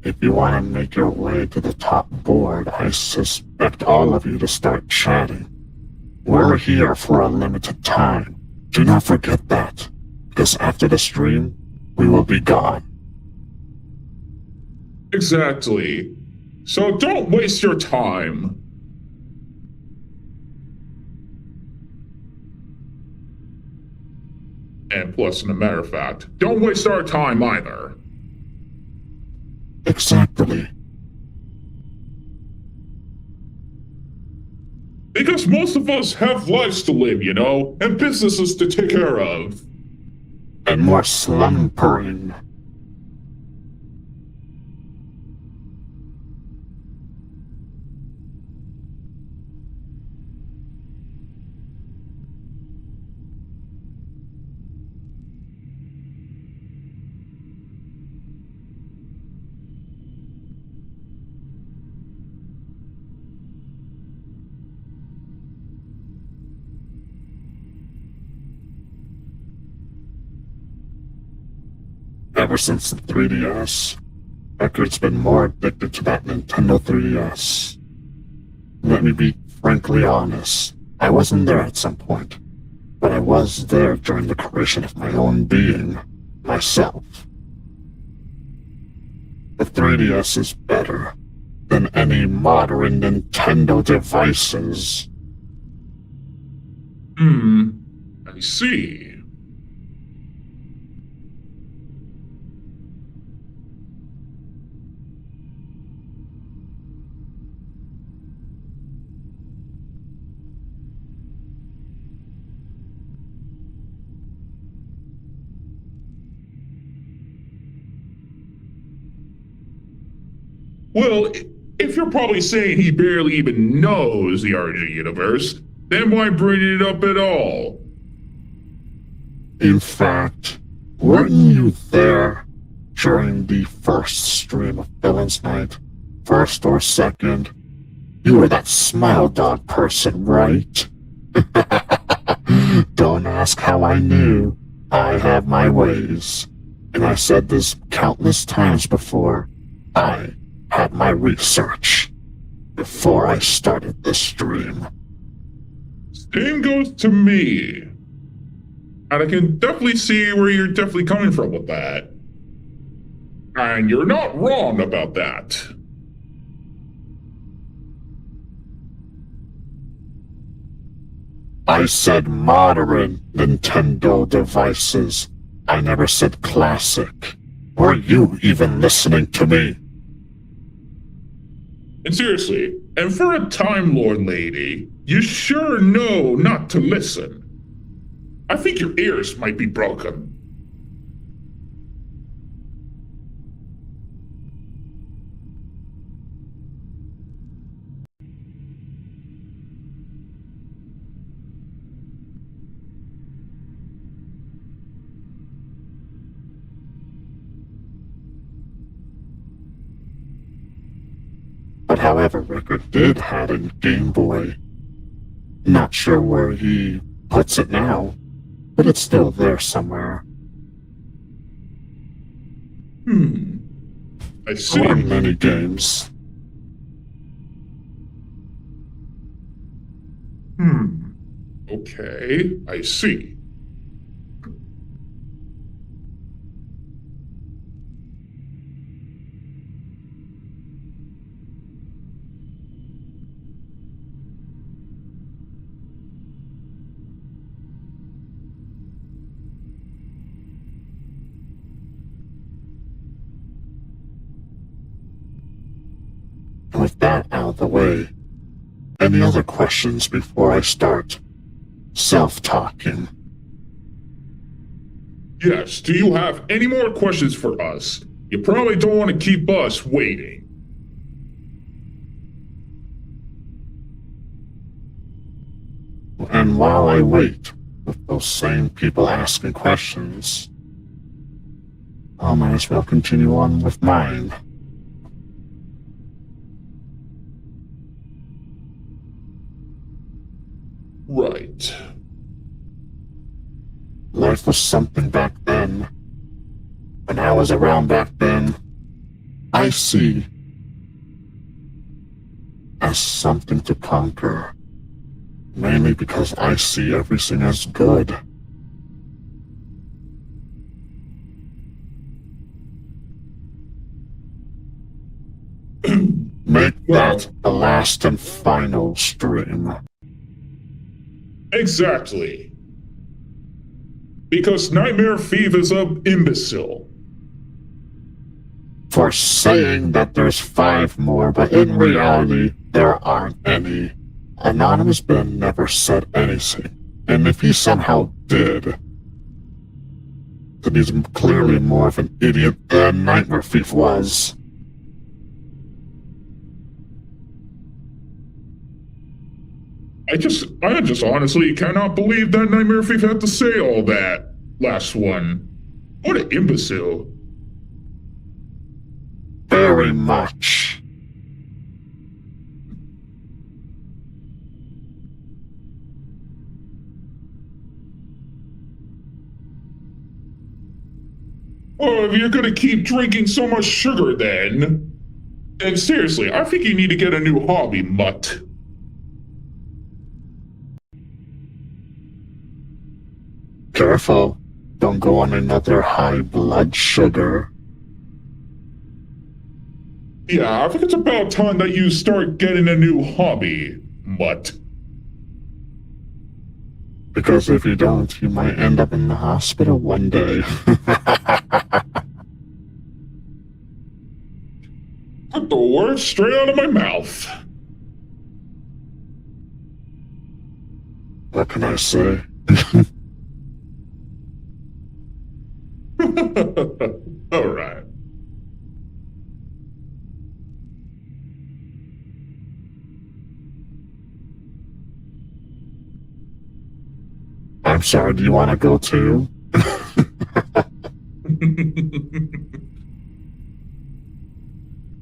If you want to make your way to the top board, I suspect all of you to start chatting. We're here for a limited time. Do not forget that, because after the stream, we will be gone. Exactly. So don't waste your time. And plus, in a matter of fact, don't waste our time either. Exactly. Because most of us have lives to live, you know, and businesses to take care of. And more slumbering. Ever since the 3DS, Eckhart's been more addicted to that Nintendo 3DS. Let me be frankly honest, I wasn't there at some point, but I was there during the creation of my own being, myself. The 3DS is better than any modern Nintendo devices. I see. Well, if you're probably saying he barely even knows the RG universe, then why bring it up at all? In fact, weren't you there during the first stream of Villains Night? First or second? You were that smile dog person, right? Don't ask how I knew. I have my ways. And I said this countless times before. I had my research before I started the stream. Same goes to me. And I can definitely see where you're definitely coming from with that. And you're not wrong about that. I said modern Nintendo devices. I never said classic. Were you even listening to me? And seriously, and for a Time Lord lady, you sure know not to listen. I think your ears might be broken. But however, Rickard did have a Game Boy. Not sure where he puts it now, but it's still there somewhere. I see. Or many games. Okay, I see. With that out of the way, any other questions before I start self-talking? Yes, do you have any more questions for us? You probably don't want to keep us waiting. And while I wait, with those same people asking questions, I might as well continue on with mine. Right. Life was something back then. When I was around back then, I see as something to conquer. Mainly because I see everything as good. Make that the last and final stream. Exactly. Because Nightmare Thief is an imbecile. For saying that there's 5 more, but in reality, there aren't any. Anonymous Ben never said anything, and if he somehow did, then he's clearly more of an idiot than Nightmare Thief was. I just honestly cannot believe that Nightmare Thief had to say all that last one. What an imbecile. Very much. Well, if you're gonna keep drinking so much sugar then seriously, I think you need to get a new hobby, mutt. Careful. Don't go on another high blood sugar. Yeah, I think it's about time that you start getting a new hobby, mutt. Because if you don't, you might end up in the hospital one day. Took the words straight out of my mouth. What can I say? All right. I'm sorry, do you want to go too?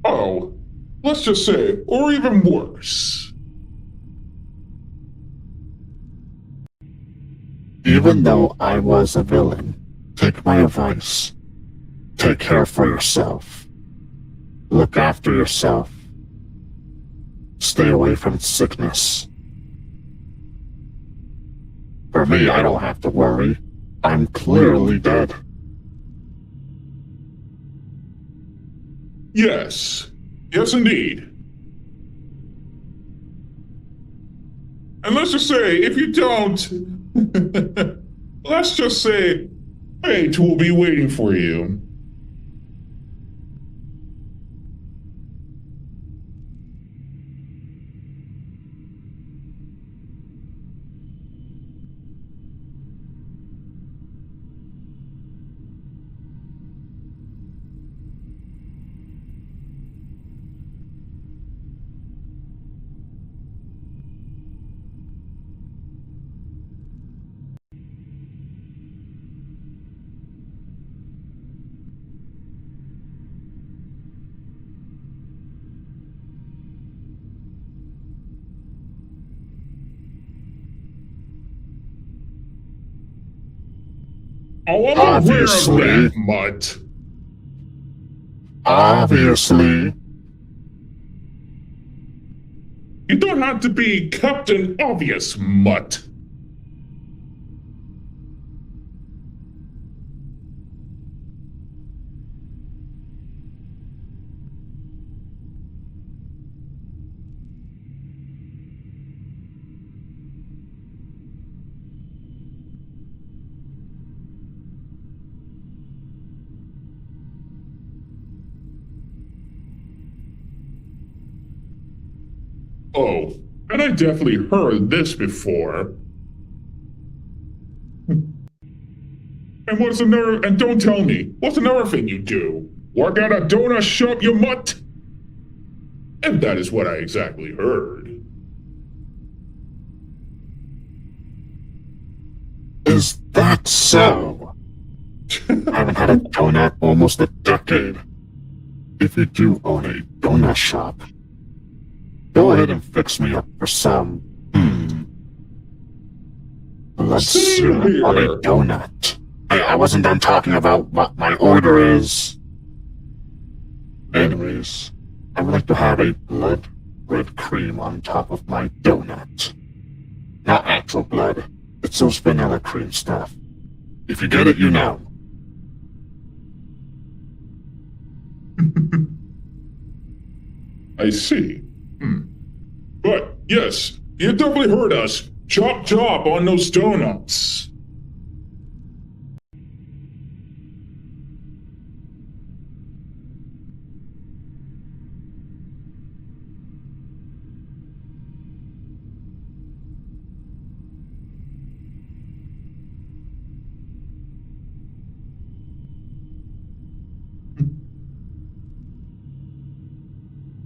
Oh, let's just say, or even worse. Even though I was a villain, take my advice. Take care for yourself. Look after yourself. Stay away from sickness. For me, I don't have to worry. I'm clearly dead. Yes. Yes, indeed. And let's just say, if you don't, let's just say, fate will be waiting for you. Oh, I'm Obviously. aware of that, mutt. Obviously. You don't had to be Captain Obvious, mutt. Oh, and I definitely heard this before. And what's another, and don't tell me, what's another thing you do? Work at a donut shop, you mutt? If that is what I exactly heard. Is that so? I haven't had a donut almost a decade. If you do own a donut shop, go ahead and fix me up for some, let's see, on a donut. I wasn't done talking about what my order is. Anyways, I would like to have a blood red cream on top of my donut. Not actual blood, it's those vanilla cream stuff. If you get it, you know. I see. But, yes, you definitely heard us. Chop chop on those donuts.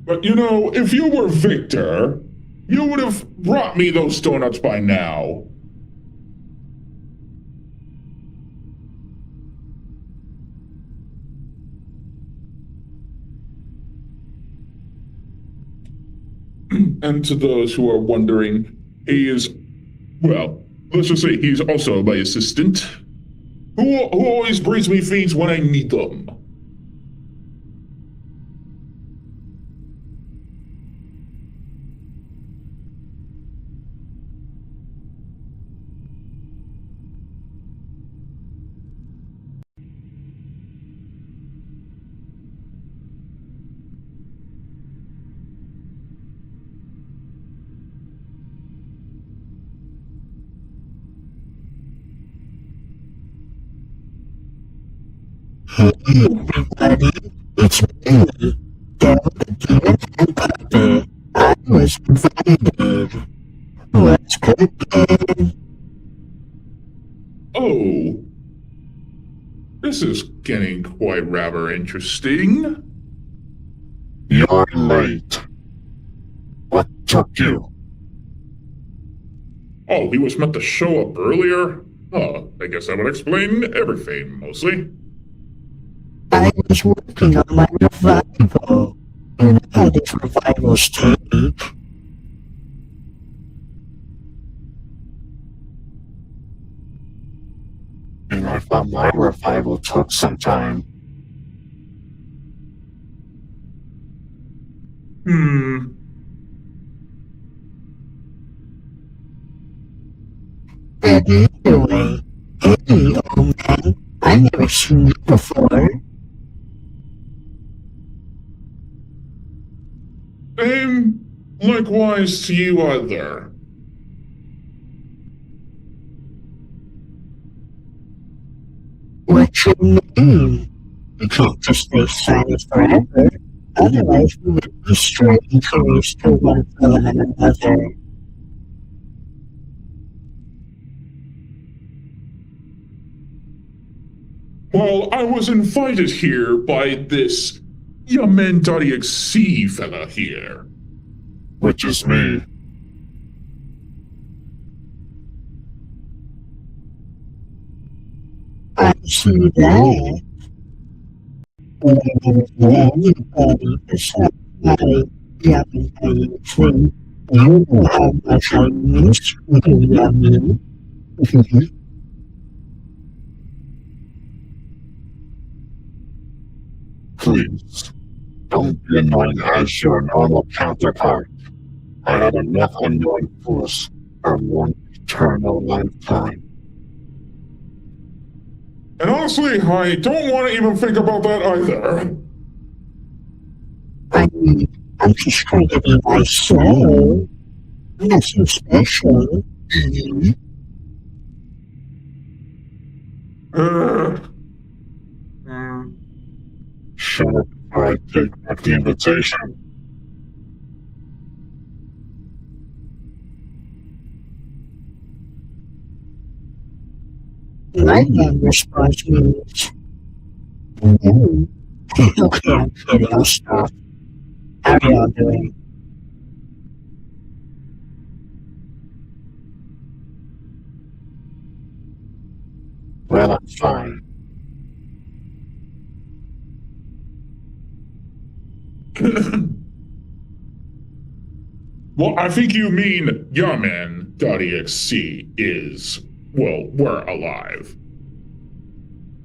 But you know, if you were Victor, you would have brought me those donuts by now. And to those who are wondering, he is, well, let's just say he's also my assistant, who always brings me things when I need them. Hey everybody, it's me, David. I was invited. Let's go again. Oh, this is getting quite rather interesting. You're late. What took you? Oh, he was meant to show up earlier? Oh, I guess that would explain everything, mostly. I was working on my revival, and I had this revival stage. And I thought my revival took some time. But anyway, hey, old man, I've never seen you before. Likewise to you either. What's your name? You can't just stay silent forever, otherwise we would be strangers to one another. Well, I was invited here by this Yimen.exe fella here. Which is me. I see that. Anybody besides my Yimen.exe, you know how much I miss you, Yimen. Please, don't be annoying as your normal counterpart. I had enough unknown force for one eternal lifetime. And honestly, I don't want to even think about that either. I mean, I'm just trying to be myself. Nothing special. Sure, I take back the invitation. My response means, no, you can't kill us stuff. How are y'all doing? Well, I'm fine. Well, I think you mean Yimen.exe is, well, we're alive.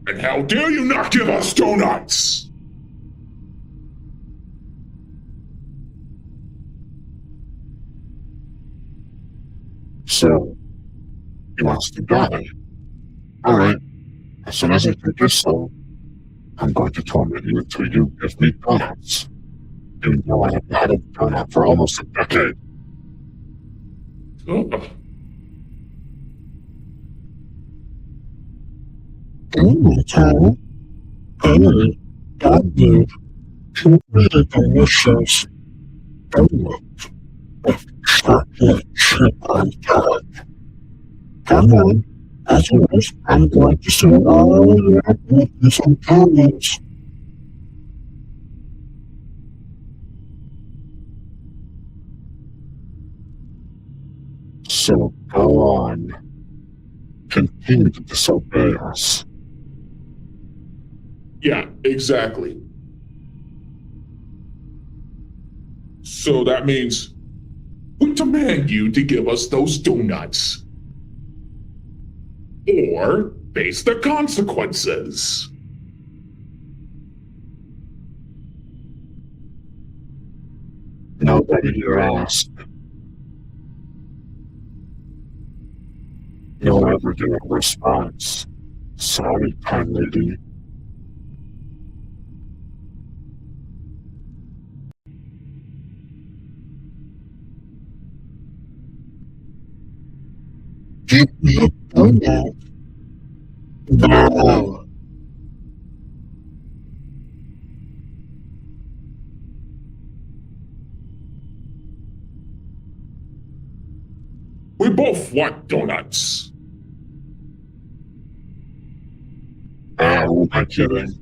And how dare you not give us donuts? So, he wants to die. Alright, as soon as I take your soul, I'm going to torment you until you give me donuts. Even though I haven't had a donut for almost a decade. Hey, that dude, he really delicious donut with chocolate chip on top. Come on, otherwise I'm going to see all your goodness and comments. So go on. Continue to disobey us. Yeah, exactly. So that means we demand you to give us those donuts. Or face the consequences. Nobody here asked. You'll never get a response. Sorry, kind lady. Give me a donut. No. We both want donuts. Who am I kidding?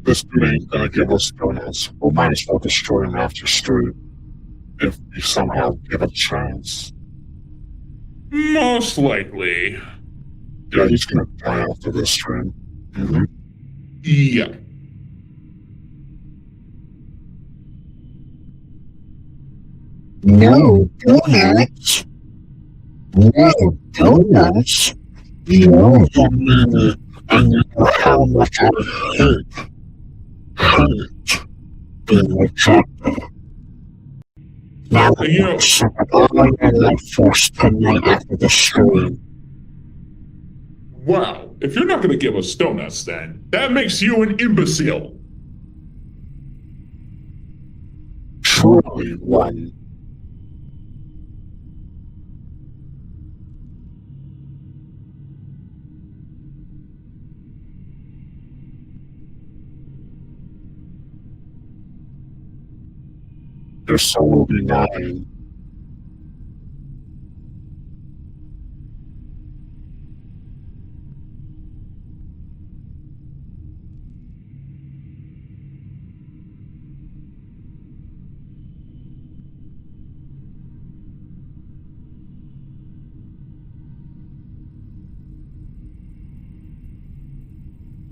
This dude ain't gonna give us donuts. We might as well destroy him after stream. If we somehow give a chance. Most likely. Yeah, he's gonna die after this stream. Yeah. No donuts. No donuts. You know the minute, and you know how much I hate being rejected. Now I'm gonna suck up all your life force tonight after the stream. Wow, if you're not gonna give us donuts then, that makes you an imbecile. Truly one. Your soul will be mine.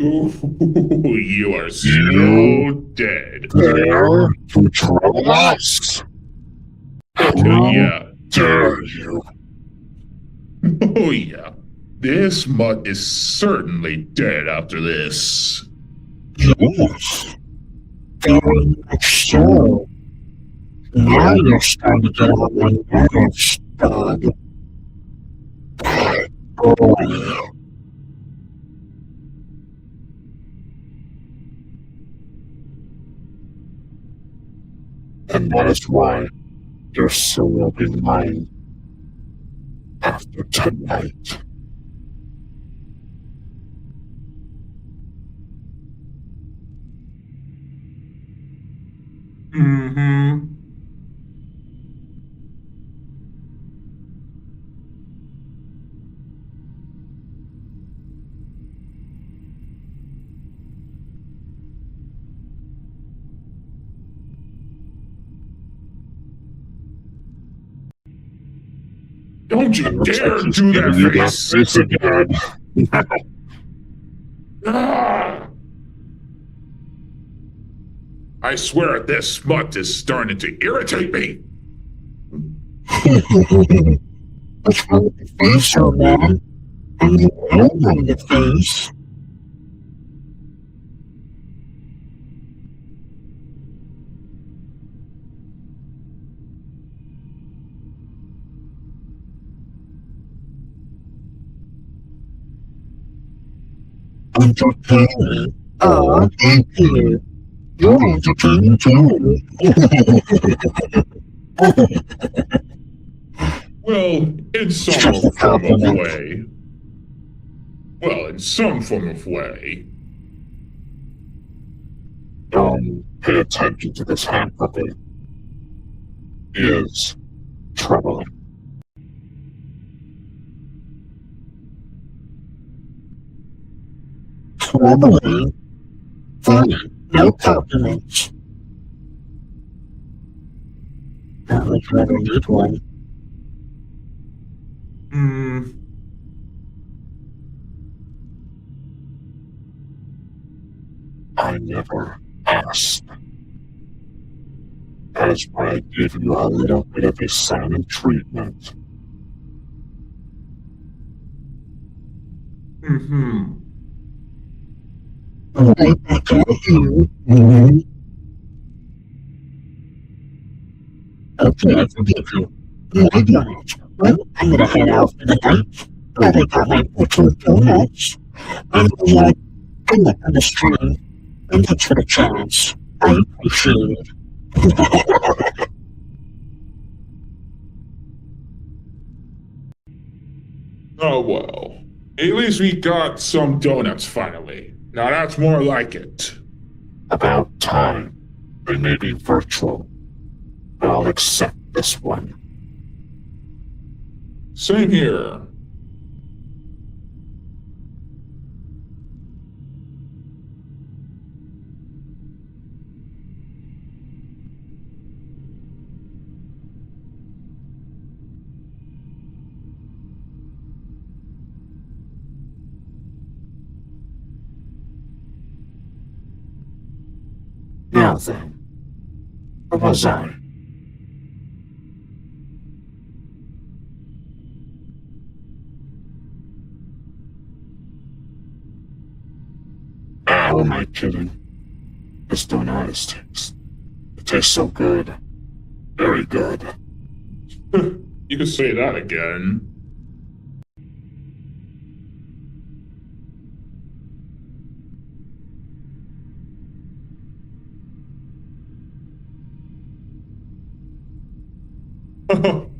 Ooh, you are so dead. Dare to troll us? Yeah. Dare you? Oh yeah. This mutt is certainly dead after this. Yes. Very much so. Now you're starting to get on my nerves, Doug. Boy. And that is why your soul will be mine after tonight. Mm-hmm. Don't you dare do that face! Face again. Ah! I swear this smut is starting to irritate me. What's wrong with the face, old man? I'm the owner of the face. Entertaining. Oh, thank you. You're entertaining too. Well, in some form of way. Well, in some form of way. Don't pay attention to this hand puppet. He is troubling. Troubling? Fine, no compliments. Not like you ever need one. I never asked. That is why I gave you a little bit of a silent treatment. Right back at you. Okay, I forgive you. My God. Well, I'm gonna head out for the night. Rather got my butcher donuts. And good luck on the stream. And thanks for the chance. I appreciate it. Oh well. At least we got some donuts finally. Now that's more like it. About time. They may be virtual, but I'll accept this one. Same here. Now then, where was I? How am I kidding? This donut is taste. It tastes so good. Very good. You can say that again.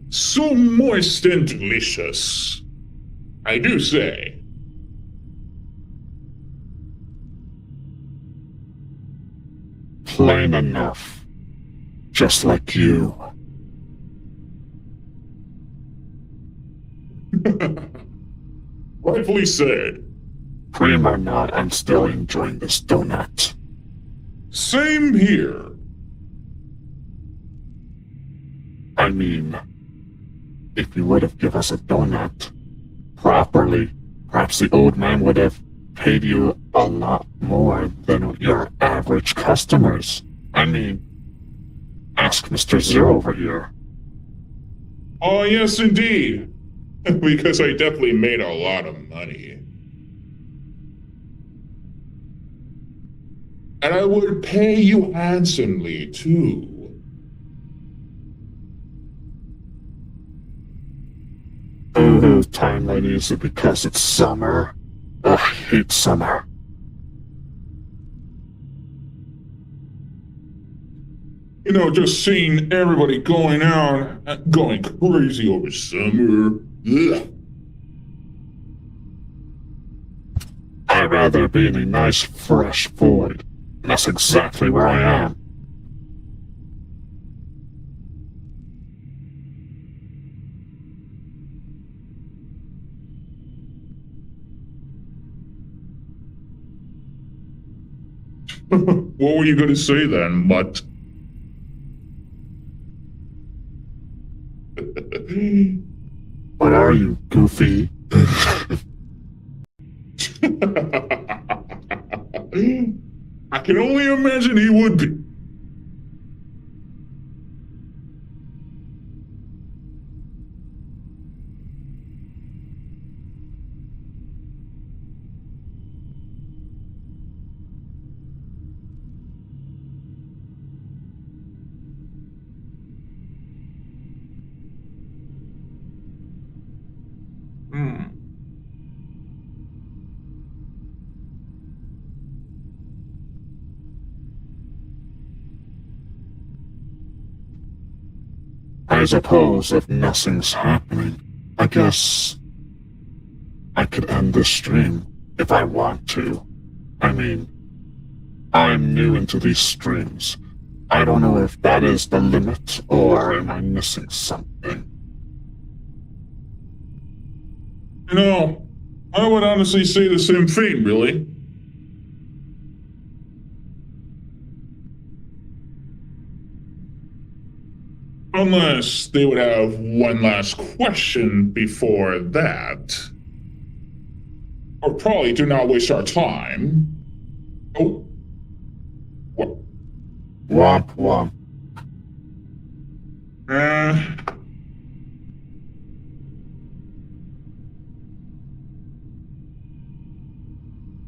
So moist and delicious. I do say. Plain enough. Just like you. Rightfully said. Cream or not, I'm still enjoying this donut. Same here. I mean, if you would have given us a donut properly, perhaps the old man would have paid you a lot more than your average customers. I mean, ask Mr. Zero over here. Oh, yes, indeed. Because I definitely made a lot of money. And I would pay you handsomely, too. smooth time, lady? Is it because it's summer? Ugh, I hate summer. You know, just seeing everybody going out, going crazy over summer. Ugh. I'd rather be in a nice, fresh void. And that's exactly where I am. What were you going to say then, mutt? What are you, Goofy? I can only imagine he would be. I suppose if nothing's happening, I guess I could end this stream if I want to. I mean, I'm new into these streams. I don't know if that is the limit, or am I missing something? You know, I would honestly say the same thing, really. Unless they would have one last question before that. Or probably do not waste our time. Oh. What? Womp womp.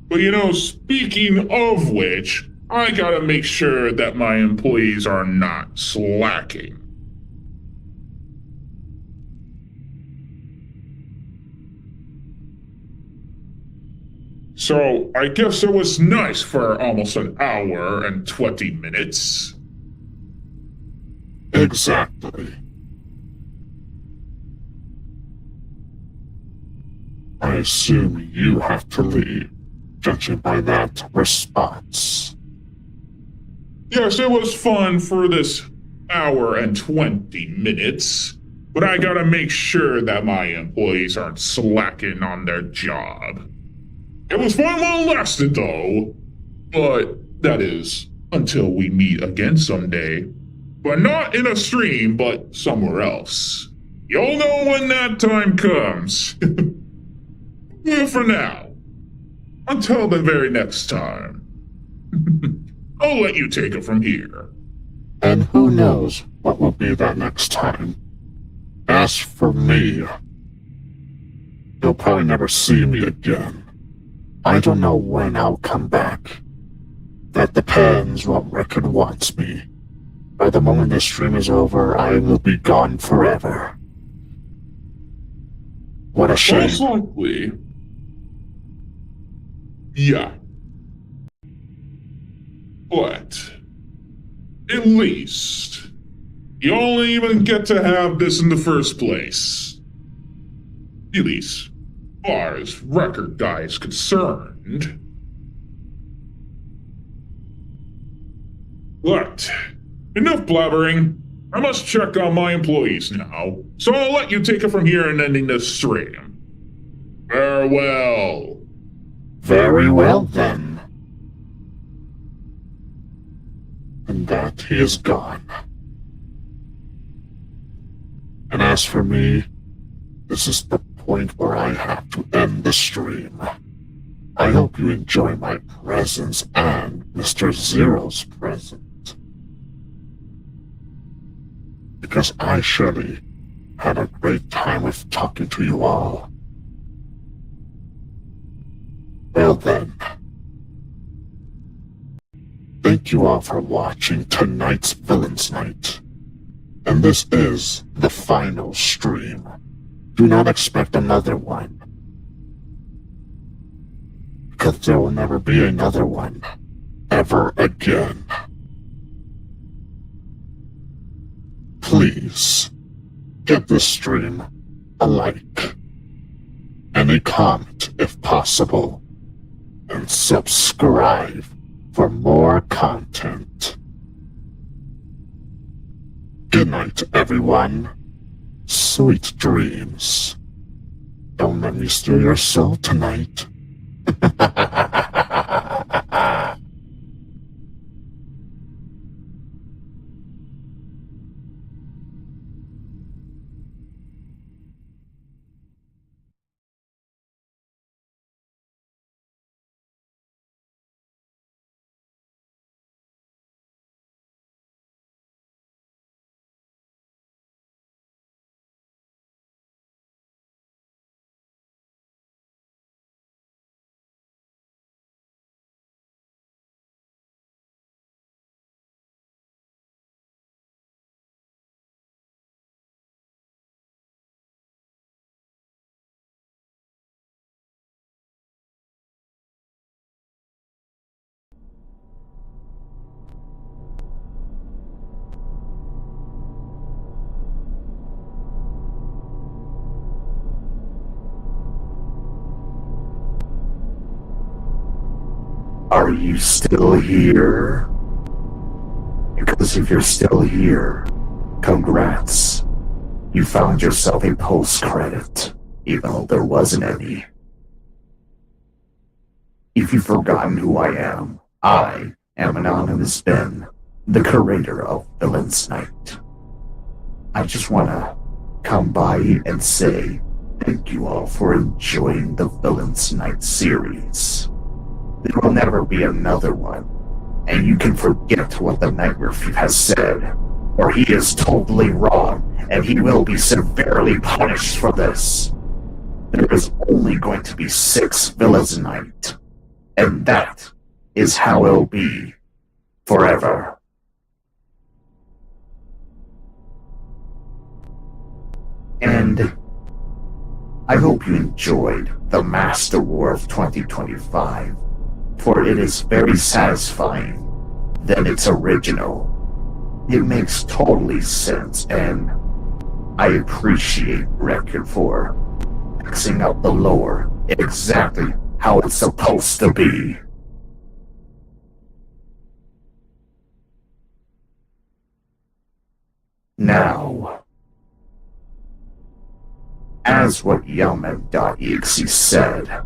But you know, speaking of which, I gotta make sure that my employees are not slacking. So, I guess it was nice for almost an hour and 20 minutes. Exactly. I assume you have to leave, judging by that response. Yes, it was fun for this hour and 20 minutes, but I gotta make sure that my employees aren't slacking on their job. It was fun while it lasted, though. But that is until we meet again someday. But not in a stream, but somewhere else. You'll know when that time comes. Well, for now. Until the very next time. I'll let you take it from here. And who knows what will be that next time. As for me, you'll probably never see me again. I don't know when I'll come back. That depends what record wants me. By the moment this stream is over, I will be gone forever. What a shame. Most likely. Yeah. But at least you only even get to have this in the first place. At least, as far as record guy is concerned. But enough blabbering. I must check on my employees now, so I'll let you take it from here and ending this stream. Farewell. Very well then. And that he is gone. And as for me, this is the point where I have to end the stream. I hope you enjoy my presence and Mr. Zero's present. Because I surely had a great time with talking to you all. Well then, thank you all for watching tonight's Villains Night. And this is the final stream. Do not expect another one. Because there will never be another one. Ever again. Please, give this stream a like. And a comment if possible. And subscribe for more content. Good night, everyone. Sweet dreams. Don't let me steal your soul tonight. Are you still here? Because if you're still here, congrats. You found yourself a post-credit, even though there wasn't any. If you've forgotten who I am Anonymous Ben, the curator of Villain's Night. I just wanna come by and say thank you all for enjoying the Villain's Night series. There will never be another one, and you can forget what the Nightmare Thief has said, or he is totally wrong, and he will be severely punished for this. There is only going to be 6 Villains Night, and that is how it'll be forever. And I hope you enjoyed the Master War of 2025. For it is very satisfying that it's original. It makes totally sense, and I appreciate Record for mixing up the lore exactly how it's supposed to be. Now, as what Yimen.exe said,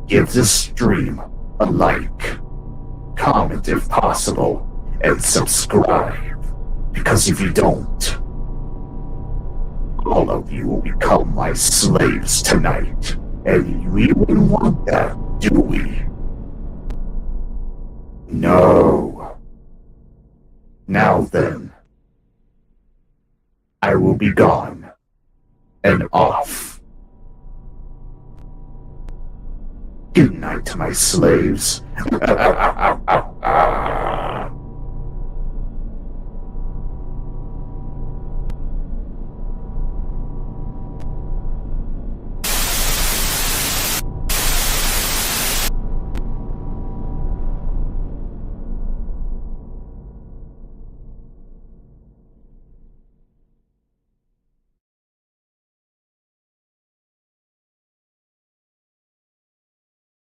give this stream a like, comment if possible, and subscribe, because if you don't, all of you will become my slaves tonight, and we wouldn't want that, do we? No. Now then, I will be gone, and off. Good night, my slaves.